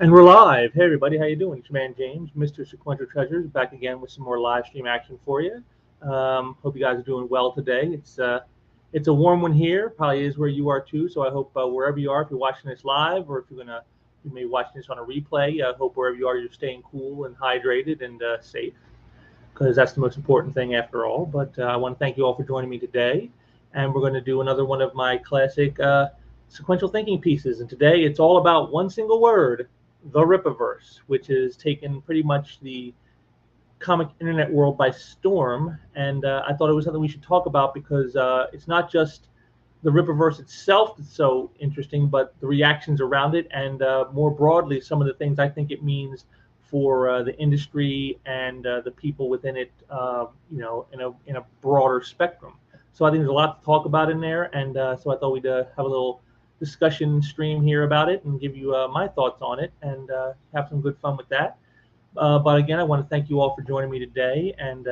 And we're live. Hey everybody, how you doing? It's your man James, Mr. Sequential Treasures, back again with some more live stream action for you. Hope you guys are doing well today. It's a warm one here. Probably is where you are too. So I hope wherever you are, if you're watching this live or if you may be watching this on a replay. I hope wherever you are, you're staying cool and hydrated and safe, because that's the most important thing after all. But I want to thank you all for joining me today, and we're going to do another one of my classic sequential thinking pieces. And today it's all about one single word: the Rippaverse, which has taken pretty much the comic internet world by storm. And I thought it was something we should talk about because it's not just the Rippaverse itself that's so interesting, but the reactions around it, and more broadly, some of the things I think it means for the industry and the people within it, in a broader spectrum. So I think there's a lot to talk about in there, and so I thought we'd have a little discussion stream here about it and give you my thoughts on it and have some good fun with that. But again, I want to thank you all for joining me today, and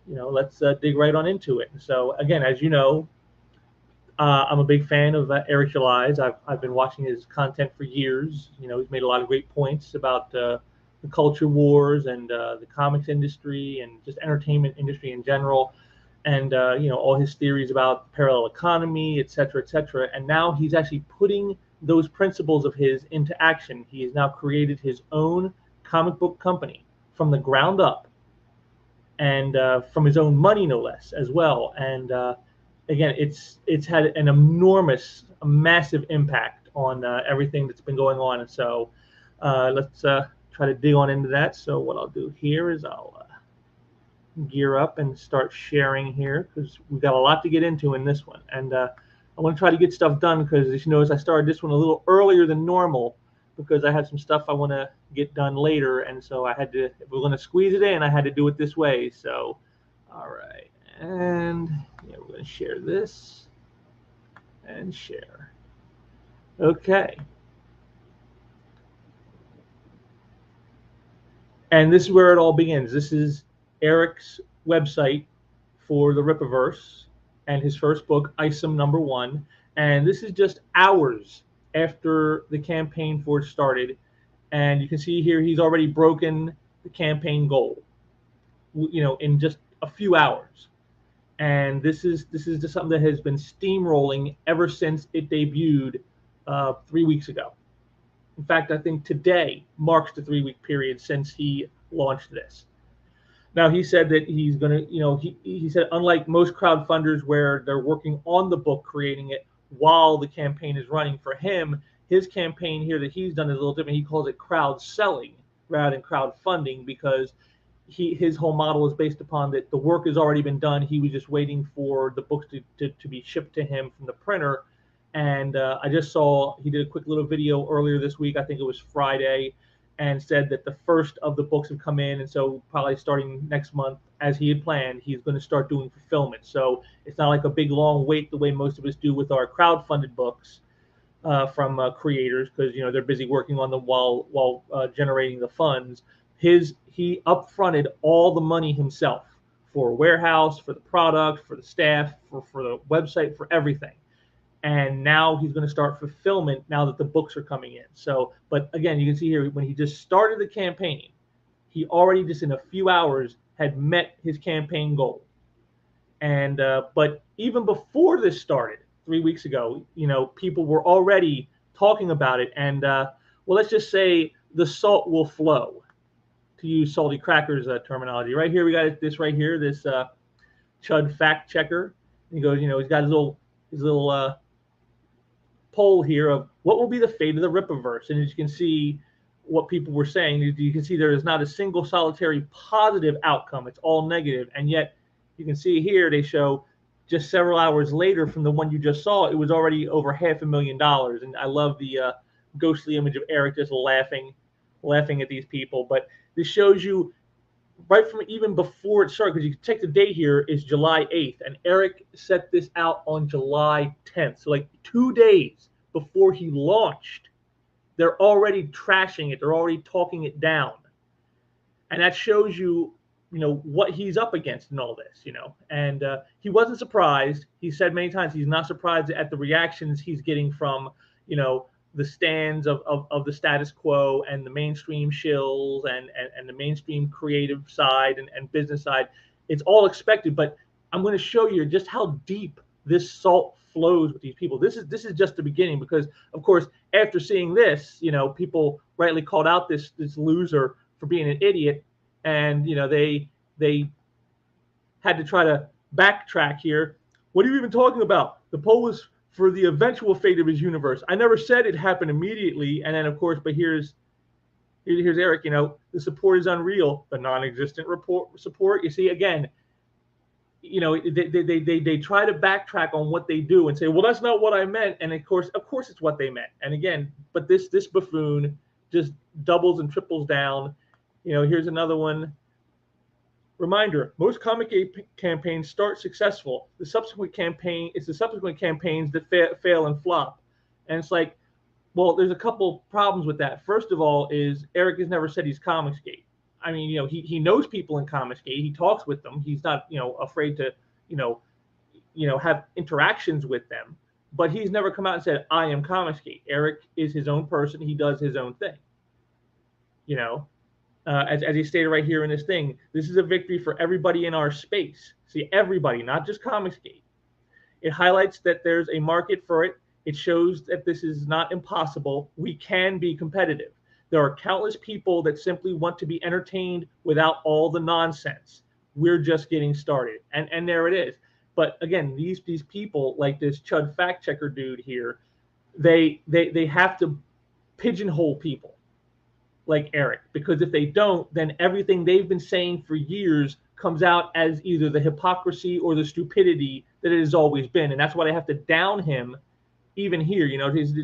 let's dig right on into it. So again, as you know, I'm a big fan of Eric Shills. I've been watching his content for years. He's made a lot of great points about the culture wars and the comics industry and just entertainment industry in general. And all his theories about parallel economy, et cetera, et cetera. And now he's actually putting those principles of his into action. He has now created his own comic book company from the ground up, and from his own money, no less, as well. And again, it's had an enormous, massive impact on everything that's been going on. And so let's try to dig on into that. So what I'll do here is I'll gear up and start sharing here, because we've got a lot to get into in this one. And I want to try to get stuff done because, as you notice, I started this one a little earlier than normal because I had some stuff I want to get done later. And so I had to, if we're going to squeeze it in, I had to do it this way. So, all right. And yeah, we're going to share this and share. Okay. And this is where it all begins. This is Eric's website for the Rippaverse and his first book, Isom #1. And this is just hours after the campaign for it started. And you can see here he's already broken the campaign goal, in just a few hours. And this is just something that has been steamrolling ever since it debuted 3 weeks ago. In fact, I think today marks the 3-week period since he launched this. Now, he said that he's going to, he said, unlike most crowdfunders where they're working on the book, creating it while the campaign is running, for him, his campaign here that he's done is a little different. He calls it crowd selling rather than crowdfunding, because his whole model is based upon that the work has already been done. He was just waiting for the books to be shipped to him from the printer. And I just saw he did a quick little video earlier this week, I think it was Friday, and said that the first of the books have come in. And so probably starting next month, as he had planned, he's going to start doing fulfillment. So it's not like a big long wait the way most of us do with our crowdfunded books from creators, because they're busy working on them while generating the funds. He upfronted all the money himself for warehouse, for the product, for the staff, for the website, for everything. And now he's going to start fulfillment now that the books are coming in. So, but again, you can see here when he just started the campaign, he already just in a few hours had met his campaign goal. And but even before this started 3 weeks ago, people were already talking about it. And well, let's just say the salt will flow, to use Salty Crackers terminology. Right here, we got this right here, this Chud fact checker. He goes, he's got his little poll here of what will be the fate of the Rippaverse. And as you can see, what people were saying, you can see there is not a single solitary positive outcome. It's all negative. And yet you can see here they show just several hours later from the one you just saw, it was already over $500,000. And I love the ghostly image of Eric just laughing at these people. But this shows you right from even before it started, because you can check the date here, is July 8th. And Eric set this out on July 10th. So like 2 days before he launched, they're already trashing it. They're already talking it down. And that shows you, what he's up against in all this, And he wasn't surprised. He said many times he's not surprised at the reactions he's getting from, the stands of the status quo and the mainstream shills and the mainstream creative side and business side. It's all expected, but I'm going to show you just how deep this salt flows with these people. This is just the beginning, because of course after seeing this, people rightly called out this loser for being an idiot, and they had to try to backtrack here. What are you even talking about? The poll was for the eventual fate of his universe. I never said it happened immediately. And then, of course, but here's Eric. The support is unreal. The non-existent support. You see, again, they try to backtrack on what they do and say, well, that's not what I meant. And of course, it's what they meant. And again, but this buffoon just doubles and triples down. Here's another one. Reminder: most comic campaigns start successful. It's the subsequent campaigns that fail and flop. And it's like, well, there's a couple problems with that. First of all, is Eric has never said he's Comicsgate. I mean, he knows people in Comicsgate. He talks with them. He's not, afraid to, have interactions with them. But he's never come out and said, I am Comicsgate. Eric is his own person. He does his own thing. As he stated right here in this thing, this is a victory for everybody in our space. See, everybody, not just Comicsgate. It highlights that there's a market for it. It shows that this is not impossible. We can be competitive. There are countless people that simply want to be entertained without all the nonsense. We're just getting started. And there it is. But again, these people, like this Chud fact checker dude here, they have to pigeonhole people like Eric, because if they don't, then everything they've been saying for years comes out as either the hypocrisy or the stupidity that it has always been. And that's why they have to down him even here. He's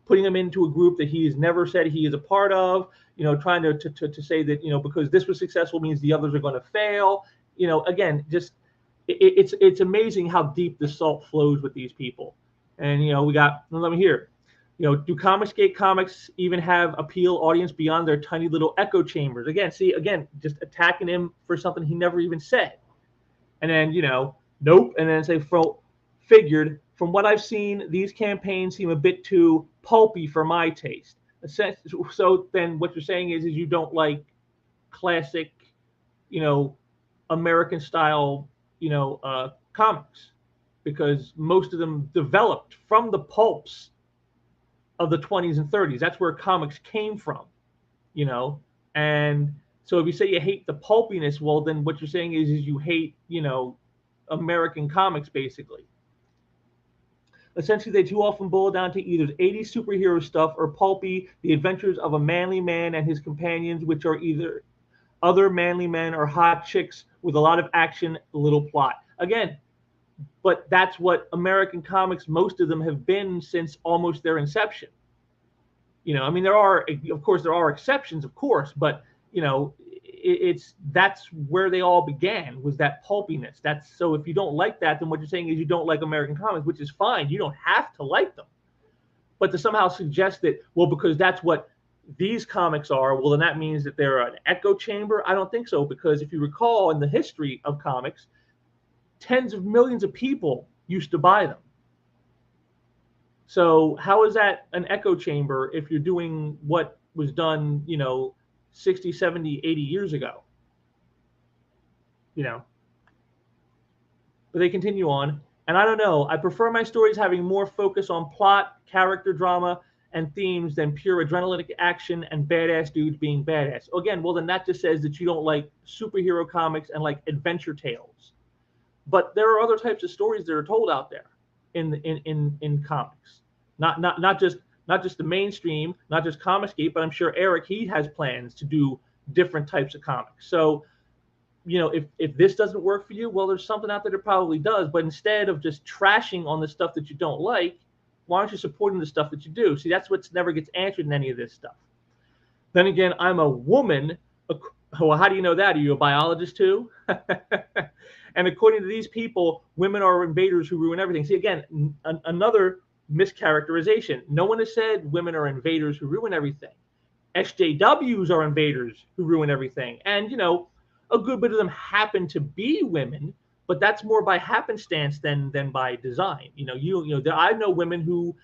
putting him into a group that he has never said he is a part of, trying to say that, because this was successful means the others are going to fail. Again, just it's amazing how deep the salt flows with these people. And, let me hear. Do Comicsgate comics even have appeal audience beyond their tiny little echo chambers? Again, just attacking him for something he never even said. And then, nope. And then say, figured, from what I've seen, these campaigns seem a bit too pulpy for my taste. So then what you're saying is you don't like classic, American style, comics, because most of them developed from the pulps of the 20s and 30s. That's where comics came from, and so if you say you hate the pulpiness, well, then what you're saying is you hate, American comics, basically. Essentially, they too often boil down to either 80s superhero stuff or pulpy, the adventures of a manly man and his companions, which are either other manly men or hot chicks with a lot of action, little plot. Again, but that's what American comics, most of them, have been since almost their inception. I mean, there are exceptions, of course, but that's where they all began, was that pulpiness. So if you don't like that, then what you're saying is you don't like American comics, which is fine. You don't have to like them, but to somehow suggest that, well, because that's what these comics are, well, then that means that they're an echo chamber. I don't think so, because if you recall, in the history of comics, tens of millions of people used to buy them. So how is that an echo chamber if you're doing what was done, 60, 70, 80 years ago? But they continue on. And I don't know, I prefer my stories having more focus on plot, character drama, and themes than pure adrenaline action and badass dudes being badass. Again, well, then that just says that you don't like superhero comics and like adventure tales. But there are other types of stories that are told out there in comics. Not just the mainstream, not just Comicsgate, but I'm sure Eric, he has plans to do different types of comics. So, if this doesn't work for you, well, there's something out there that probably does. But instead of just trashing on the stuff that you don't like, why aren't you supporting the stuff that you do? See, that's what never gets answered in any of this stuff. Then again, I'm a woman. Well, how do you know that? Are you a biologist too? And according to these people, women are invaders who ruin everything. See, again, another mischaracterization. No one has said women are invaders who ruin everything. SJWs are invaders who ruin everything. And, a good bit of them happen to be women, but that's more by happenstance than by design. I know women who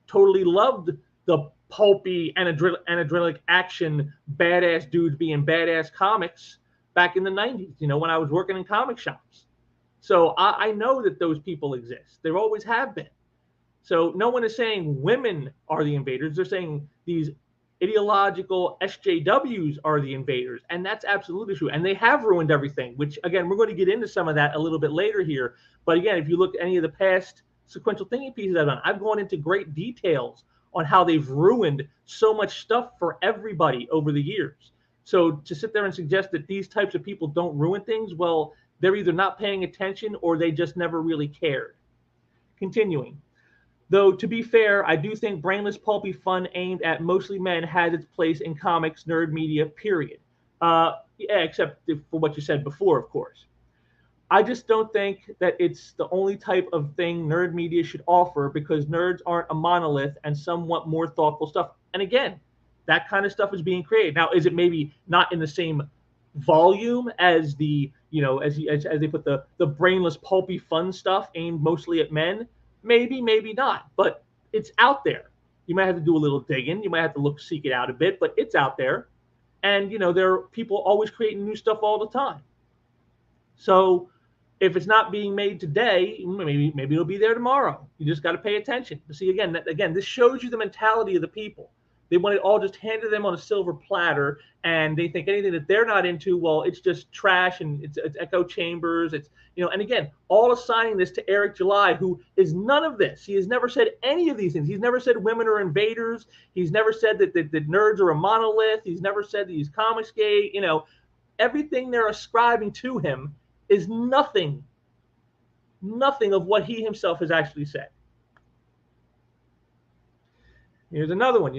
totally loved the pulpy anadrenic action badass dudes being badass comics back in the 90s, when I was working in comic shops. So I know that those people exist. There always have been. So no one is saying women are the invaders. They're saying these ideological SJWs are the invaders. And that's absolutely true. And they have ruined everything, which, again, we're going to get into some of that a little bit later here. But again, if you look at any of the past sequential thinking pieces I've done, I've gone into great details on how they've ruined so much stuff for everybody over the years. So to sit there and suggest that these types of people don't ruin things, well, they're either not paying attention or they just never really cared. Continuing. Though, to be fair, I do think brainless, pulpy fun aimed at mostly men has its place in comics, nerd media, period. Yeah, except for what you said before, of course. I just don't think that it's the only type of thing nerd media should offer because nerds aren't a monolith and some want more thoughtful stuff. And again, that kind of stuff is being created. Now, is it maybe not in the same volume as the, as they put the brainless, pulpy fun stuff aimed mostly at men? Maybe, maybe not, but it's out there. You might have to do a little digging. You might have to seek it out a bit, but it's out there. And, there are people always creating new stuff all the time. So if it's not being made today, maybe it'll be there tomorrow. You just got to pay attention. But see, again, this shows you the mentality of the people. They want it all just handed to them on a silver platter, and they think anything that they're not into, well, it's just trash and it's echo chambers. It's, and again, all assigning this to Eric July, who is none of this. He has never said any of these things. He's never said women are invaders. He's never said that nerds are a monolith. He's never said that he's comics gay. Everything they're ascribing to him is nothing of what he himself has actually said. Here's another one,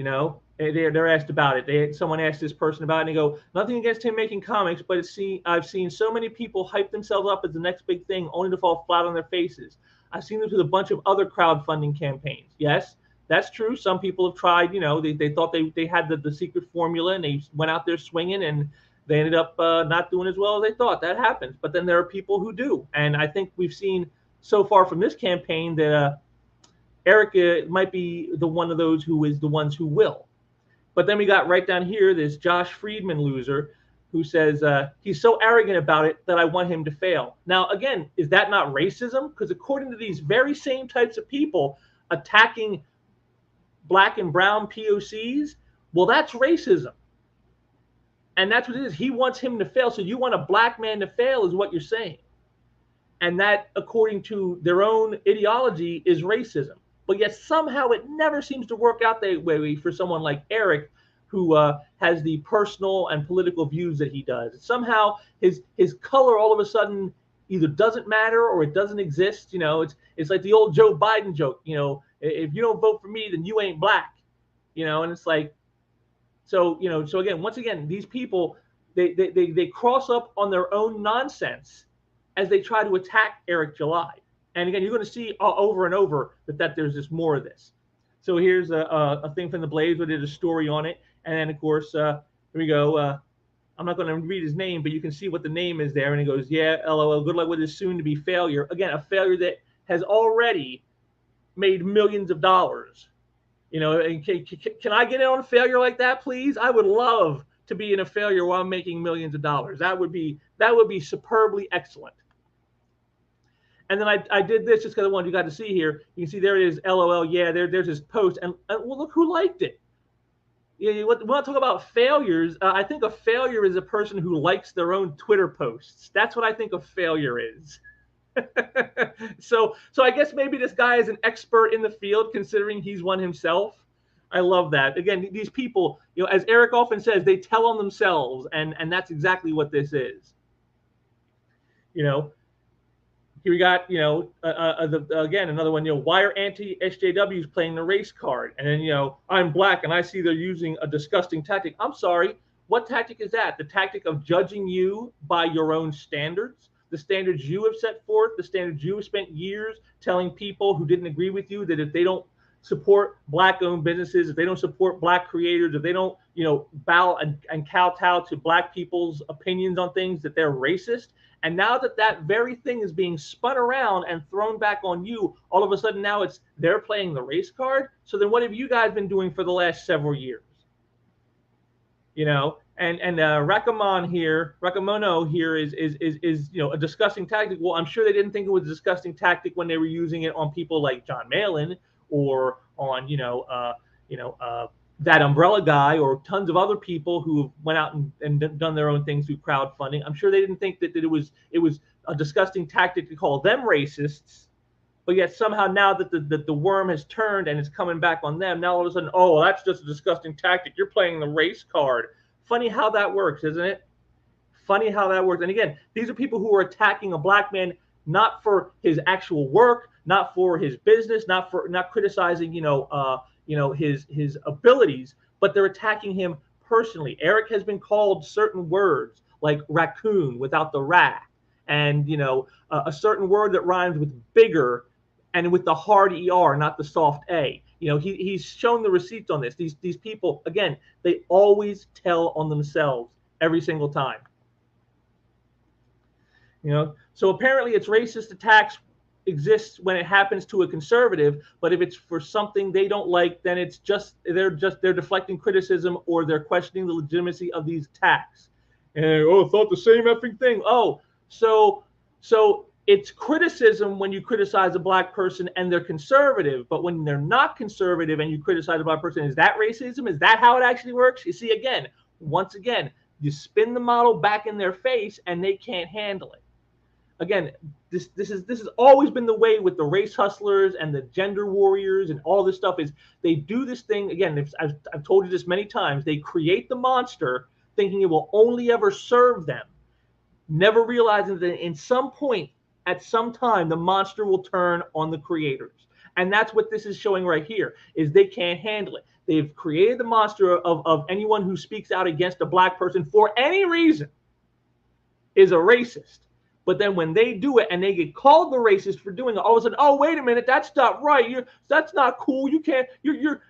they're asked about it. Someone asked this person about it, and they go, nothing against him making comics, but I've seen so many people hype themselves up as the next big thing only to fall flat on their faces. I've seen this with a bunch of other crowdfunding campaigns. Yes, that's true. Some people have tried, they thought they had the secret formula, and they went out there swinging, and they ended up not doing as well as they thought. That happens. But then there are people who do. And I think we've seen so far from this campaign that Eric might be the one of those who is the ones who will. But then we got right down here this Josh Friedman loser who says he's so arrogant about it that I want him to fail. Now, again, is that not racism? Because according to these very same types of people attacking black and brown POCs, well, that's racism. And that's what it is. He wants him to fail. So you want a black man to fail is what you're saying. And that, according to their own ideology, is racism. But yet somehow it never seems to work out that way for someone like Eric, who has the personal and political views that he does. Somehow his color all of a sudden either doesn't matter or it doesn't exist. It's like the old Joe Biden joke. If you don't vote for me, then you ain't black. And it's like, so again, once again, these people they cross up on their own nonsense as they try to attack Eric July. And again, you're going to see over and over that there's just more of this. So here's a thing from the Blaze where there's a story on it. And then, of course, here we go. I'm not going to read his name, but you can see what the name is there. And he goes, yeah, LOL, good luck with his soon-to-be failure. Again, a failure that has already made millions of dollars. Can I get in on a failure like that, please? I would love to be in a failure while I'm making millions of dollars. That would be superbly excellent. And then I did this just because I wanted you guys to see here. You can see there it is, LOL. Yeah, there's his post. And well, look who liked it. You want to talk about failures? I think a failure is a person who likes their own Twitter posts. That's what I think a failure is. So I guess maybe this guy is an expert in the field, considering he's one himself. I love that. Again, these people, as Eric often says, they tell on themselves, and that's exactly what this is. Here we got, again, another one, why are anti-SJWs playing the race card? And then, I'm black and I see they're using a disgusting tactic. I'm sorry. What tactic is that? The tactic of judging you by your own standards, the standards you have set forth, the standards you have spent years telling people who didn't agree with you that if they don't support black-owned businesses, if they don't support black creators, if they don't, bow and kowtow to black people's opinions on things, that they're racist. And now that that very thing is being spun around and thrown back on you, all of a sudden now it's they're playing the race card. So then what have you guys been doing for the last several years? Rakamono here is a disgusting tactic. Well, I'm sure they didn't think it was a disgusting tactic when they were using it on people like John Malin or on that umbrella guy or tons of other people who went out and done their own things through crowdfunding. I'm sure they didn't think that it was a disgusting tactic to call them racists. But yet somehow now that the worm has turned and it's coming back on them, now all of a sudden, oh, that's just a disgusting tactic. You're playing the race card. Funny how that works, isn't it? Funny how that works. And again, these are people who are attacking a black man not for his actual work, not for his business, not criticizing his abilities, but they're attacking him personally. Eric has been called certain words like raccoon without the ra, and a certain word that rhymes with bigger and with the hard er, not the soft a. He's shown the receipts on this. These people, again, they always tell on themselves every single time. So apparently it's racist attacks exists when it happens to a conservative, but if it's for something they don't like, then it's they're deflecting criticism or they're questioning the legitimacy of these attacks. And thought the same effing thing. So it's criticism when you criticize a black person and they're conservative, but when they're not conservative and you criticize a black person, is that racism? Is that how it actually works? You see, once again, you spin the model back in their face and they can't handle it. Again, this has always been the way with the race hustlers and the gender warriors and all this stuff. Is they do this thing again. I've told you this many times. They create the monster thinking it will only ever serve them, never realizing that in some point, at some time, the monster will turn on the creators. And that's what this is showing right here, is they can't handle it. They've created the monster of anyone who speaks out against a black person for any reason is a racist. But then when they do it and they get called the racist for doing it, all of a sudden, oh, wait a minute, that's not right. That's not cool. You can't. You're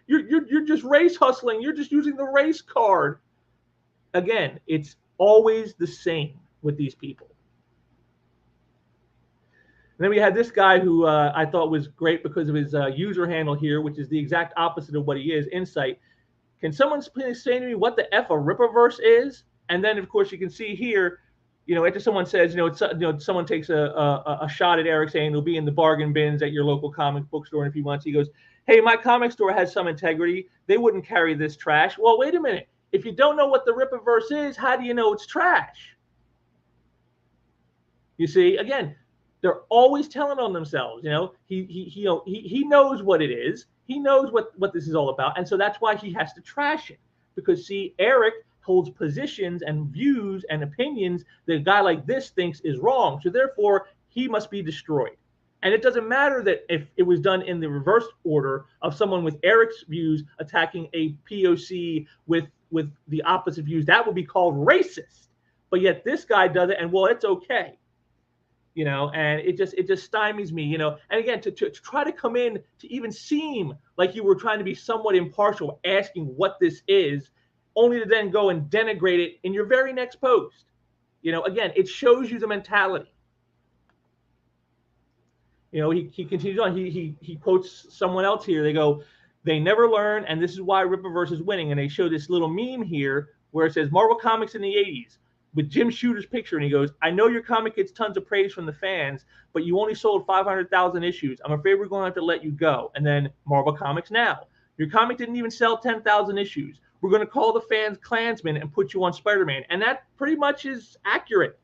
just race hustling. You're just using the race card. Again, it's always the same with these people. And then we had this guy who I thought was great because of his user handle here, which is the exact opposite of what he is, Insight. Can someone please say to me what the F a Rippaverse is? And then, of course, you can see here, after someone says, someone takes a shot at Eric saying he'll be in the bargain bins at your local comic book store in a few months. He goes, hey, my comic store has some integrity. They wouldn't carry this trash. Well, wait a minute. If you don't know what the Rippaverse is, how do you know it's trash? You see, again, they're always telling on themselves. He knows what it is. He knows what this is all about. And so that's why he has to trash it. Because, see, Eric holds positions and views and opinions that a guy like this thinks is wrong. So therefore, he must be destroyed. And it doesn't matter that if it was done in the reverse order of someone with Eric's views attacking a POC with the opposite views, that would be called racist. But yet this guy does it, and well, it's okay. And it just stymies me, and again, to try to come in to even seem like you were trying to be somewhat impartial, asking what this is, only to then go and denigrate it in your very next post. Again, it shows you the mentality. He continues on. He quotes someone else here. They go, they never learn, and this is why Rippaverse is winning. And they show this little meme here where it says Marvel Comics in the 80s with Jim Shooter's picture. And he goes, I know your comic gets tons of praise from the fans, but you only sold 500,000 issues. I'm afraid we're going to have to let you go. And then Marvel Comics now. Your comic didn't even sell 10,000 issues. We're going to call the fans Klansmen and put you on Spider-Man. And that pretty much is accurate.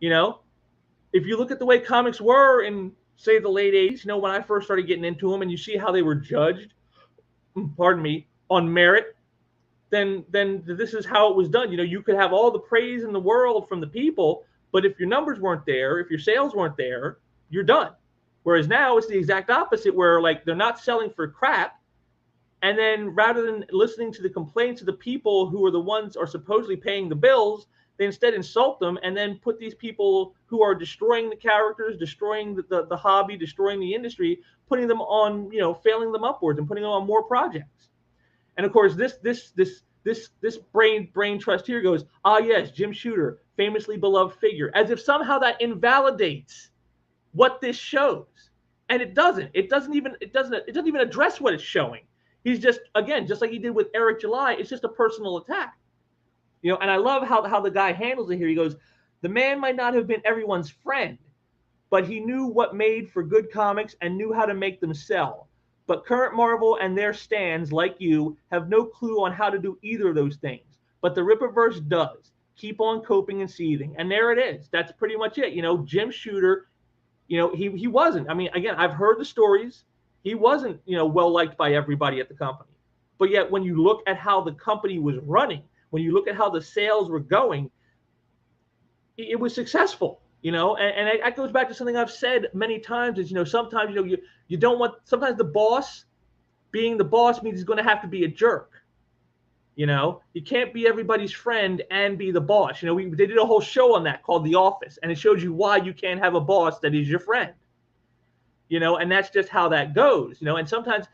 If you look at the way comics were in, say, the late 80s, when I first started getting into them, and you see how they were judged, on merit, then this is how it was done. You could have all the praise in the world from the people, but if your numbers weren't there, if your sales weren't there, you're done. Whereas now it's the exact opposite, where they're not selling for crap. And then rather than listening to the complaints of the people who are the ones are supposedly paying the bills, They instead insult them and then put these people who are destroying the characters, destroying the hobby, destroying the industry, putting them on, failing them upwards and putting them on more projects. And of course, this brain trust here goes, ah, yes, Jim Shooter, famously beloved figure, as if somehow that invalidates what this shows. And it doesn't. It doesn't even address what it's showing. He's just, again, just like he did with Eric July, it's just a personal attack. And I love how the guy handles it here. He goes, the man might not have been everyone's friend, but he knew what made for good comics and knew how to make them sell. But current Marvel and their stands, like you, have no clue on how to do either of those things. But the Rippaverse does. Keep on coping and seething. And there it is. That's pretty much it. Jim Shooter, he wasn't. I mean, again, I've heard the stories. He wasn't, well liked by everybody at the company. But yet when you look at how the company was running, when you look at how the sales were going, it was successful. And that goes back to something I've said many times is, sometimes, you don't want, sometimes the boss being the boss means he's going to have to be a jerk. You can't be everybody's friend and be the boss. They did a whole show on that called The Office, and it shows you why you can't have a boss that is your friend. And that's just how that goes. And sometimes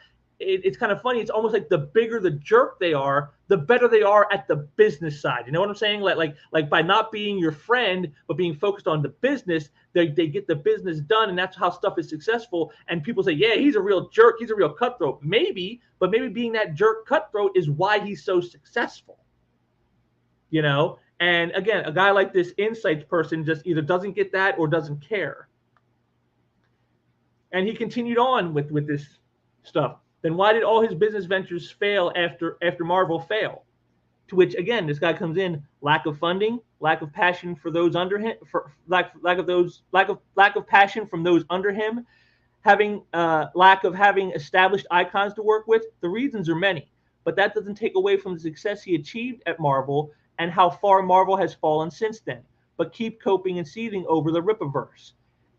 it's kind of funny. It's almost like the bigger the jerk they are, the better they are at the business side. You know what I'm saying? Like by not being your friend, but being focused on the business, they get the business done, and that's how stuff is successful. And people say, yeah, he's a real jerk. He's a real cutthroat. Maybe, but maybe being that jerk cutthroat is why he's so successful. And again, a guy like this insights person just either doesn't get that or doesn't care. And he continued on with this stuff. Then why did all his business ventures fail after Marvel failed? To which, again, this guy comes in: lack of funding, lack of passion for those under him, lack of passion from those under him, lack of having established icons to work with. The reasons are many, but that doesn't take away from the success he achieved at Marvel and how far Marvel has fallen since then. But keep coping and seething over the Rippaverse.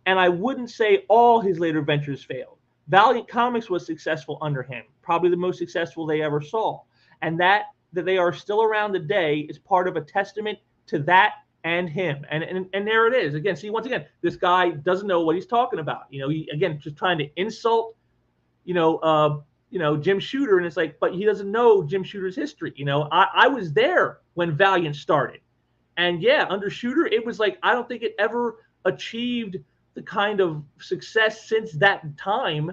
And I wouldn't say all his later ventures failed. Valiant Comics was successful under him, probably the most successful they ever saw. And that they are still around today is part of a testament to that and him. And there it is. Again, see, once again, this guy doesn't know what he's talking about. He, again, just trying to insult, Jim Shooter. And it's like, but he doesn't know Jim Shooter's history. I was there when Valiant started. And yeah, under Shooter, it was like, I don't think it ever achieved the kind of success since that time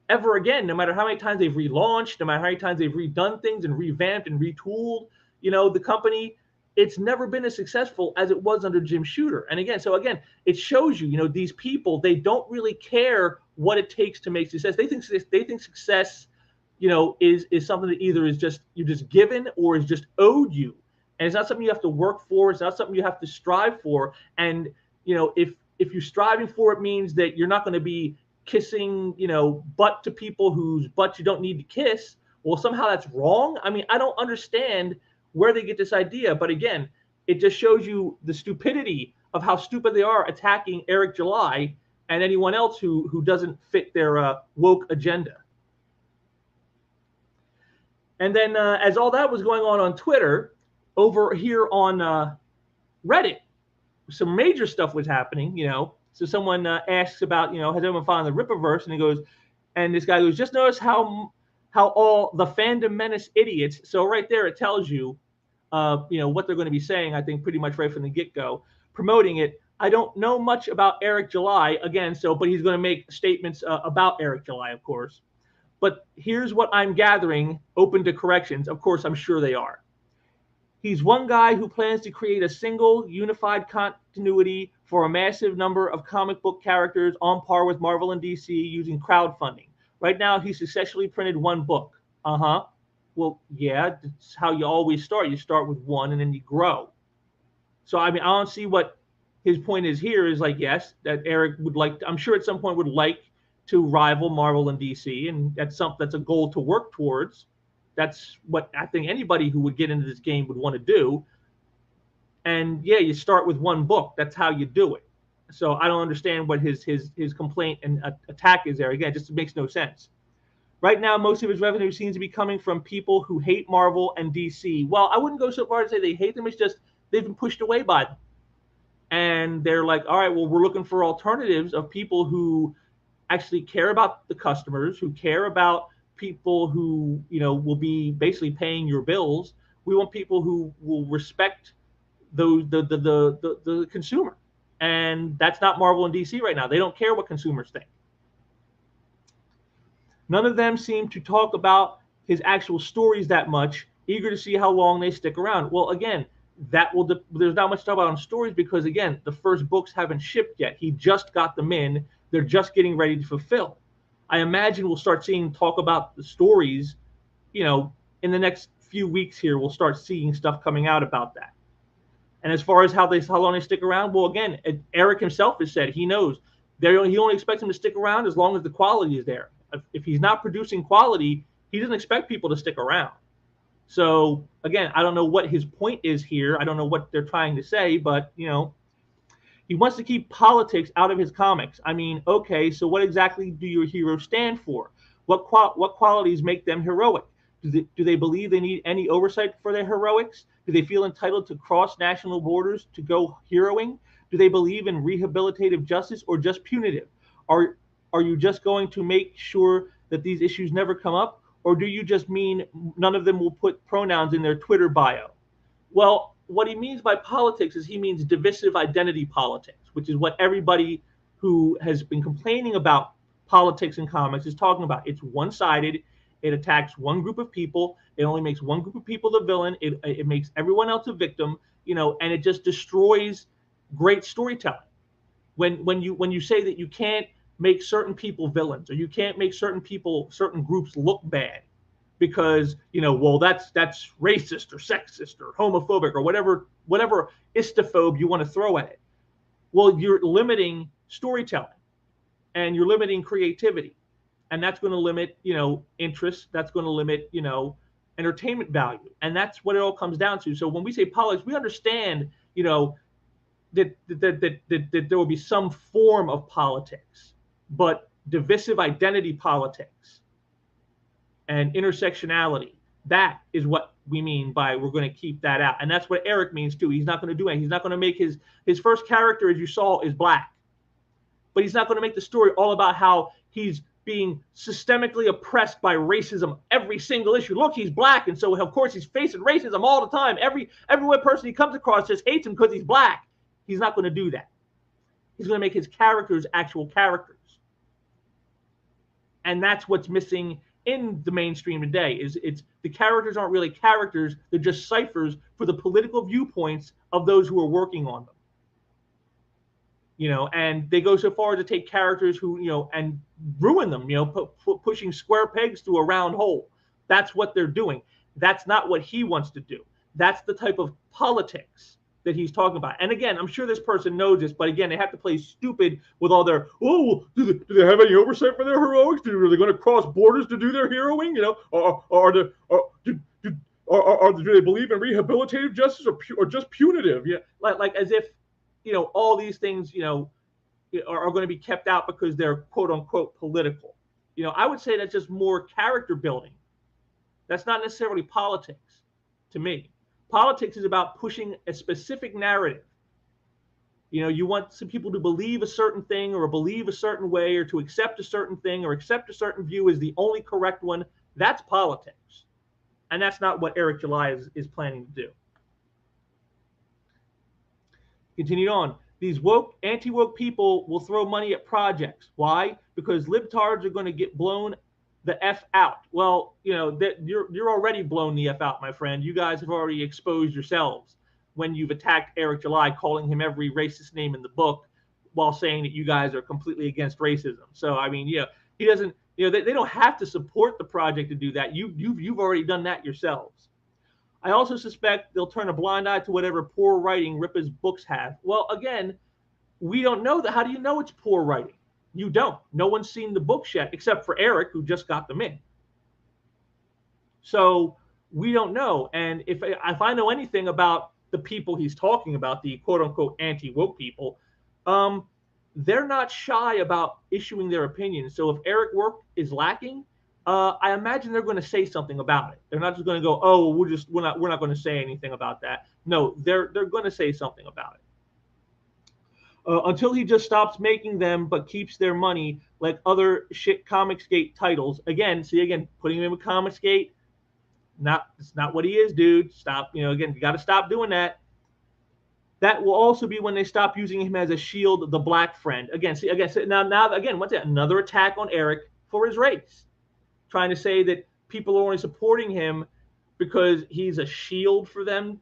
ever again, no matter how many times they've relaunched, no matter how many times they've redone things and revamped and retooled, the company, it's never been as successful as it was under Jim Shooter. And again, it shows you, these people, they don't really care what it takes to make success. They think success, is something that either is just, you're just given or is just owed you. And it's not something you have to work for. It's not something you have to strive for. And, if you're striving for it means that you're not going to be kissing, butt to people whose butt you don't need to kiss, well, somehow that's wrong. I mean, I don't understand where they get this idea. But again, it just shows you the stupidity of how stupid they are attacking Eric July and anyone else who doesn't fit their woke agenda. And then as all that was going on Twitter, over here on Reddit, some major stuff was happening, So someone asks about, has anyone found the Rippaverse? And this guy goes, just notice how all the fandom menace idiots. So right there, it tells you, what they're going to be saying. I think pretty much right from the get-go, promoting it. I don't know much about Eric July again. But he's going to make statements about Eric July, of course. But here's what I'm gathering, open to corrections. Of course, I'm sure they are. He's one guy who plans to create a single unified continuity for a massive number of comic book characters on par with Marvel and DC using crowdfunding. Right now, he successfully printed one book. Well, yeah, that's how you always start. You start with one and then you grow. So, I mean, I don't see what his point is here is like, yes, that Eric would like to, I'm sure at some point would like to rival Marvel and DC. And that's a goal to work towards. That's what I think anybody who would get into this game would want to do. And yeah, you start with one book. That's how you do it. So I don't understand what his complaint and attack is there. Again, it just makes no sense. Right now, most of his revenue seems to be coming from people who hate Marvel and DC. Well, I wouldn't go so far to say they hate them. It's just they've been pushed away by them. And they're like, all right, well, we're looking for alternatives of people who actually care about the customers, who care about people who, will be basically paying your bills. We want people who will respect the consumer. And that's not Marvel and DC right now. They don't care what consumers think. None of them seem to talk about his actual stories that much, eager to see how long they stick around. Well, again, there's not much to talk about on stories because, again, the first books haven't shipped yet. He just got them in. They're just getting ready to fulfill. I imagine we'll start seeing talk about the stories, in the next few weeks here. We'll start seeing stuff coming out about that. And as far as how long they stick around, well, again, Eric himself has said he knows he only expects them to stick around as long as the quality is there. If he's not producing quality, he doesn't expect people to stick around. So again, I don't know what his point is here. I don't know what they're trying to say, but he wants to keep politics out of his comics. I mean, okay, so what exactly do your heroes stand for? What qualities make them heroic? Do they believe they need any oversight for their heroics? Do they feel entitled to cross national borders to go heroing? Do they believe in rehabilitative justice or just punitive? Are you just going to make sure that these issues never come up? Or do you just mean none of them will put pronouns in their Twitter bio? Well, what he means by politics is he means divisive identity politics, which is what everybody who has been complaining about politics in comics is talking about. It's one-sided. It attacks one group of people. It only makes one group of people the villain. It makes everyone else a victim, and it just destroys great storytelling. When you say that you can't make certain people villains, or you can't make certain groups look bad because well, that's racist or sexist or homophobic or whatever istophobe you want to throw at it. Well, you're limiting storytelling and you're limiting creativity, and that's going to limit interest. That's going to limit entertainment value, and that's what it all comes down to. So when we say politics, we understand that there will be some form of politics, but divisive identity politics and intersectionality, that is what we mean by we're going to keep that out. And that's what Eric means too. He's not going to do anything. He's not going to make his first character, as you saw, is black, but he's not going to make the story all about how he's being systemically oppressed by racism every single issue. Look, he's black, and so of course he's facing racism all the time. Every white person he comes across just hates him because he's black. He's not going to do that. He's going to make his characters actual characters. And that's what's missing in the mainstream today. It's the characters aren't really characters. They're just ciphers for the political viewpoints of those who are working on them. And they go so far as to take characters who, and ruin them, pushing square pegs through a round hole. That's what they're doing. That's not what he wants to do. That's the type of politics that he's talking about. And again, I'm sure this person knows this, but again, they have to play stupid with all their, do they have any oversight for their heroics? Are they going to cross borders to do their heroing? Do they believe in rehabilitative justice or just punitive? Yeah, like as if, all these things, are going to be kept out because they're quote unquote political. I would say that's just more character building. That's not necessarily politics to me. Politics is about pushing a specific narrative. You want some people to believe a certain thing or believe a certain way or to accept a certain thing or accept a certain view as the only correct one. That's politics. And that's not what Eric July is planning to do. Continued on. These woke, anti-woke people will throw money at projects. Why? Because libtards are going to get blown the F out. Well, you're already blown the F out, my friend. You guys have already exposed yourselves when you've attacked Eric July, calling him every racist name in the book while saying that you guys are completely against racism. So, I mean, he doesn't, they don't have to support the project to do that. You've already done that yourselves. I also suspect they'll turn a blind eye to whatever poor writing Rippa's books have. Well, again, we don't know that. How do you know it's poor writing? You don't. No one's seen the books yet, except for Eric, who just got them in. So we don't know. And if I know anything about the people he's talking about, the quote-unquote anti-woke people, they're not shy about issuing their opinions. So if Eric's work is lacking, I imagine they're going to say something about it. They're not just going to go, "Oh, we're not going to say anything about that." No, they're going to say something about it. Until he just stops making them, but keeps their money like other shit Comicsgate titles. Again, see again, putting him in with Comicsgate. It's not what he is, dude. Stop. Again, you got to stop doing that. That will also be when they stop using him as a shield, the black friend. Again, see again. Now again, what's that? Another attack on Eric for his race, trying to say that people are only supporting him because he's a shield for them.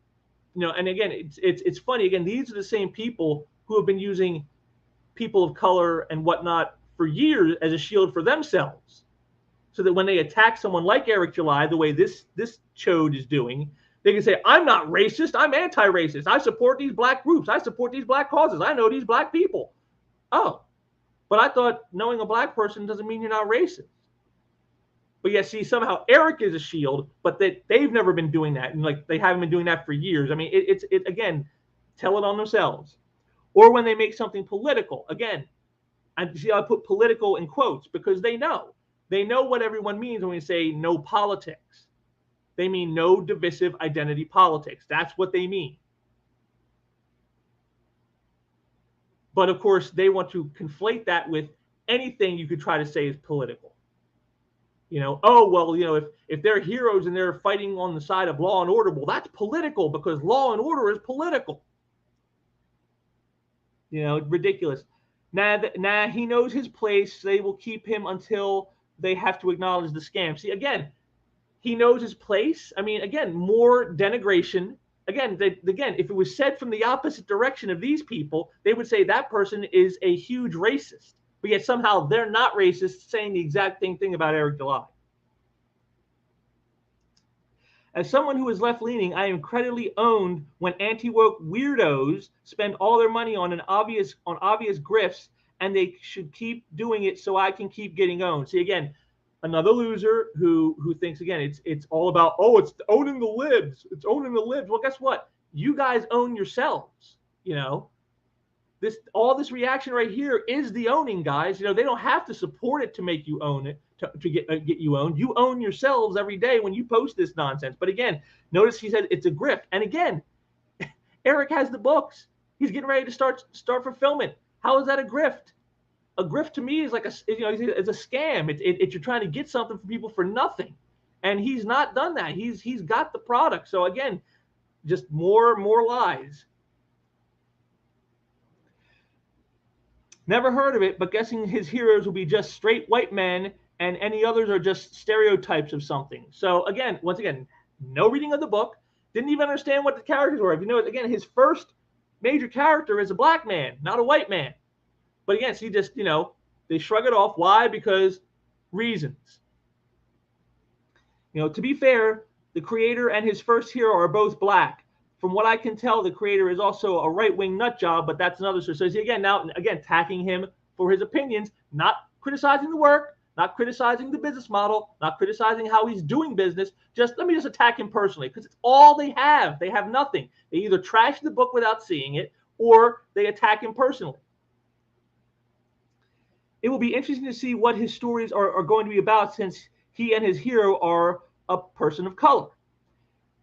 And again, it's funny. Again, these are the same people who have been using people of color and whatnot for years as a shield for themselves, so that when they attack someone like Eric July, the way this chode is doing, they can say, "I'm not racist. I'm anti-racist. I support these black groups. I support these black causes. I know these black people." Oh, but I thought knowing a black person doesn't mean you're not racist. But yeah, see, somehow Eric is a shield, but they've never been doing that, and like they haven't been doing that for years. I mean, it's again, tell it on themselves. Or when they make something political, again, and see, I put political in quotes because they know what everyone means when we say no politics. They mean no divisive identity politics. That's what they mean. But of course, they want to conflate that with anything you could try to say is political. Oh, well, if they're heroes and they're fighting on the side of law and order, well, that's political because law and order is political. Ridiculous. Nah, he knows his place. They will keep him until they have to acknowledge the scam. See, again, he knows his place. I mean, again, more denigration. Again, if it was said from the opposite direction of these people, they would say that person is a huge racist. But yet somehow they're not racist, saying the exact same thing about Eric July. As someone who is left-leaning, I am incredibly owned when anti-woke weirdos spend all their money on obvious grifts, and they should keep doing it so I can keep getting owned. See, again, another loser who thinks, again, it's all about, oh, it's owning the libs. It's owning the libs. Well, guess what? You guys own yourselves, all this reaction right here is the owning, guys. They don't have to support it to make you own it, to get you owned. You own yourselves every day when you post this nonsense. But again, notice he said it's a grift. And again, Eric has the books. He's getting ready to start fulfillment. How is that a grift? A grift to me is like it's a scam. It's you're trying to get something from people for nothing, and he's not done that. He's got the product. So again, just more lies. Never heard of it, but guessing his heroes will be just straight white men and any others are just stereotypes of something. So again, once again, no reading of the book, didn't even understand what the characters were. If you know, again, his first major character is a black man, not a white man. But again, he just, they shrug it off. Why? Because reasons. To be fair, the creator and his first hero are both black. From what I can tell, the creator is also a right-wing nut job, but that's another story. So see, again, attacking him for his opinions, not criticizing the work, not criticizing the business model, not criticizing how he's doing business. Let me attack him personally, because it's all they have. They have nothing. They either trash the book without seeing it, or they attack him personally. It will be interesting to see what his stories are going to be about, since he and his hero are a person of color.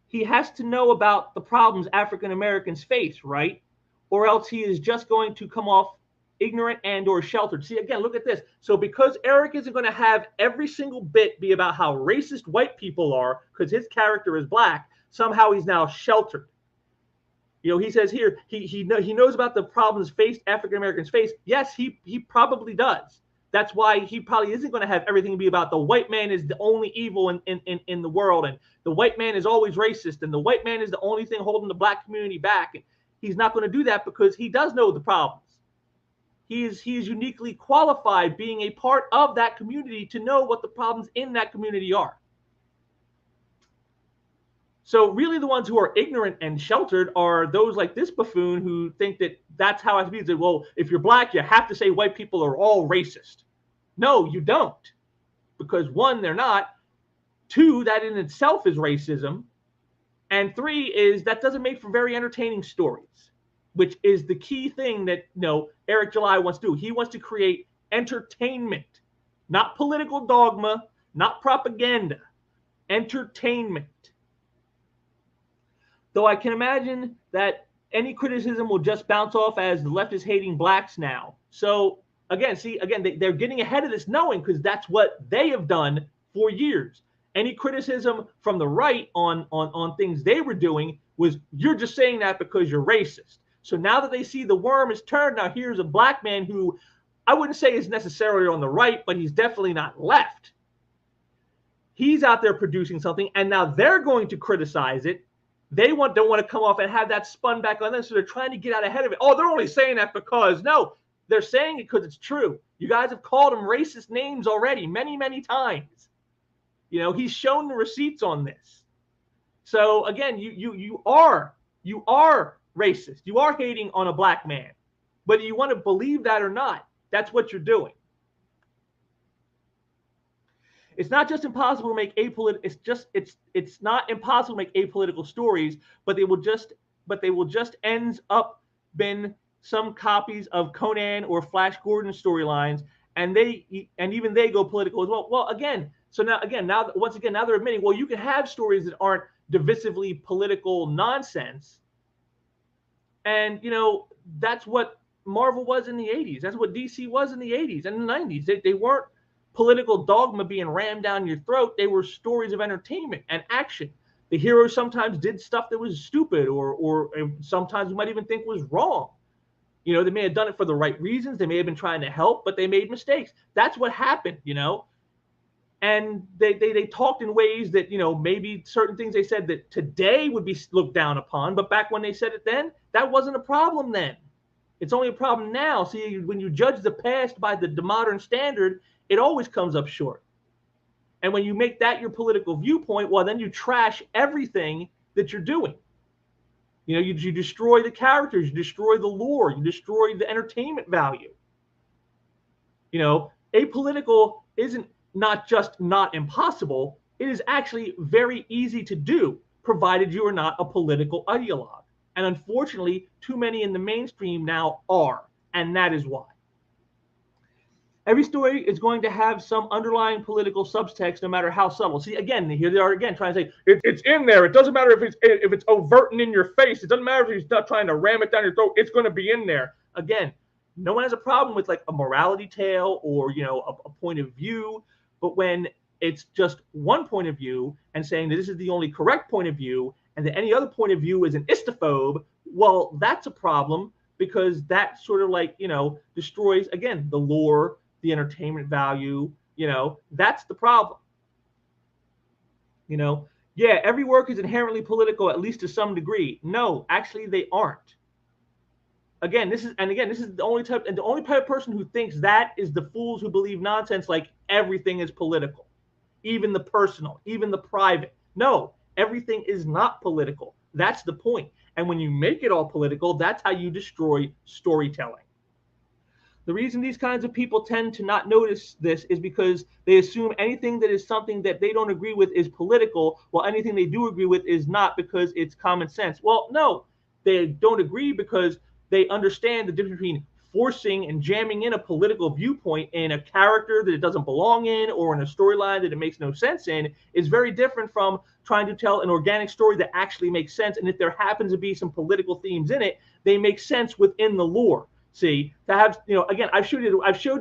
He has to know about the problems African Americans face, right? Or else he is just going to come off ignorant and or sheltered. See, again, look at this. So because Eric isn't going to have every single bit be about how racist white people are, because his character is black, somehow he's now sheltered. He says here, he knows about the problems African Americans face. Yes, he probably does. That's why he probably isn't going to have everything be about the white man is the only evil in the world, and the white man is always racist, and the white man is the only thing holding the black community back. And he's not going to do that because he does know the problems. He is uniquely qualified, being a part of that community, to know what the problems in that community are. So really the ones who are ignorant and sheltered are those like this buffoon who think that that's how it has to be. That, well, if you're black, you have to say white people are all racist. No, you don't. Because one, they're not. Two, that in itself is racism. And three is that doesn't make for very entertaining stories, which is the key thing that Eric July wants to do. He wants to create entertainment, not political dogma, not propaganda, entertainment. Though I can imagine that any criticism will just bounce off as the left is hating blacks now. So again, they're getting ahead of this knowing, because that's what they have done for years. Any criticism from the right on things they were doing was, you're just saying that because you're racist. So now that they see the worm is turned, now here's a black man who I wouldn't say is necessarily on the right, but he's definitely not left. He's out there producing something, and now they're going to criticize it. They don't want to come off and have that spun back on them, so they're trying to get out ahead of it. Oh, they're only saying that because, no, they're saying it because it's true. You guys have called him racist names already many, many times. You know, he's shown the receipts on this. So again, you are racist. You are hating on a black man. Whether you want to believe that or not, that's what you're doing. It's not just impossible to make it's not impossible to make apolitical stories, but they will just ends up being some copies of Conan or Flash Gordon storylines, and even they go political as well. Well, again, so now they're admitting, well, you can have stories that aren't divisively political nonsense, and that's what Marvel was in the 80s. That's what DC was in the 80s and the 90s. They weren't political dogma being rammed down your throat. They were stories of entertainment and action. The heroes sometimes did stuff that was stupid, or sometimes you might even think was wrong. They may have done it for the right reasons. They may have been trying to help, but they made mistakes. That's what happened, And they talked in ways that, maybe certain things they said that today would be looked down upon, but back when they said it then, that wasn't a problem then. It's only a problem now. See, when you judge the past by the modern standard, it always comes up short. And when you make that your political viewpoint, well, then you trash everything that you're doing. You destroy the characters, you destroy the lore, you destroy the entertainment value. Apolitical isn't not just not impossible, it is actually very easy to do, provided you are not a political ideologue. And unfortunately, too many in the mainstream now are, and that is why. Every story is going to have some underlying political subtext, no matter how subtle. See, again, here they are again trying to say it's in there. It doesn't matter if it's overt and in your face. It doesn't matter if he's not trying to ram it down your throat. It's going to be in there. Again, no one has a problem with like a morality tale or a point of view, but when it's just one point of view and saying that this is the only correct point of view, and that any other point of view is an istophobe, well, that's a problem, because that sort of destroys, again, the lore, the entertainment value. That's the problem. Yeah, every work is inherently political, at least to some degree. No, actually they aren't. Again, this is the only type of person who thinks that is the fools who believe nonsense like everything is political, even the personal, even the private. No, everything is not political. That's the point. And when you make it all political, that's how you destroy storytelling. The reason these kinds of people tend to not notice this is because they assume anything that is something that they don't agree with is political, while anything they do agree with is not, because it's common sense. Well, no, they don't agree because they understand the difference between forcing and jamming in a political viewpoint in a character that it doesn't belong in, or in a storyline that it makes no sense in, is very different from trying to tell an organic story that actually makes sense. And if there happens to be some political themes in it, they make sense within the lore. See, to have, again, I've showed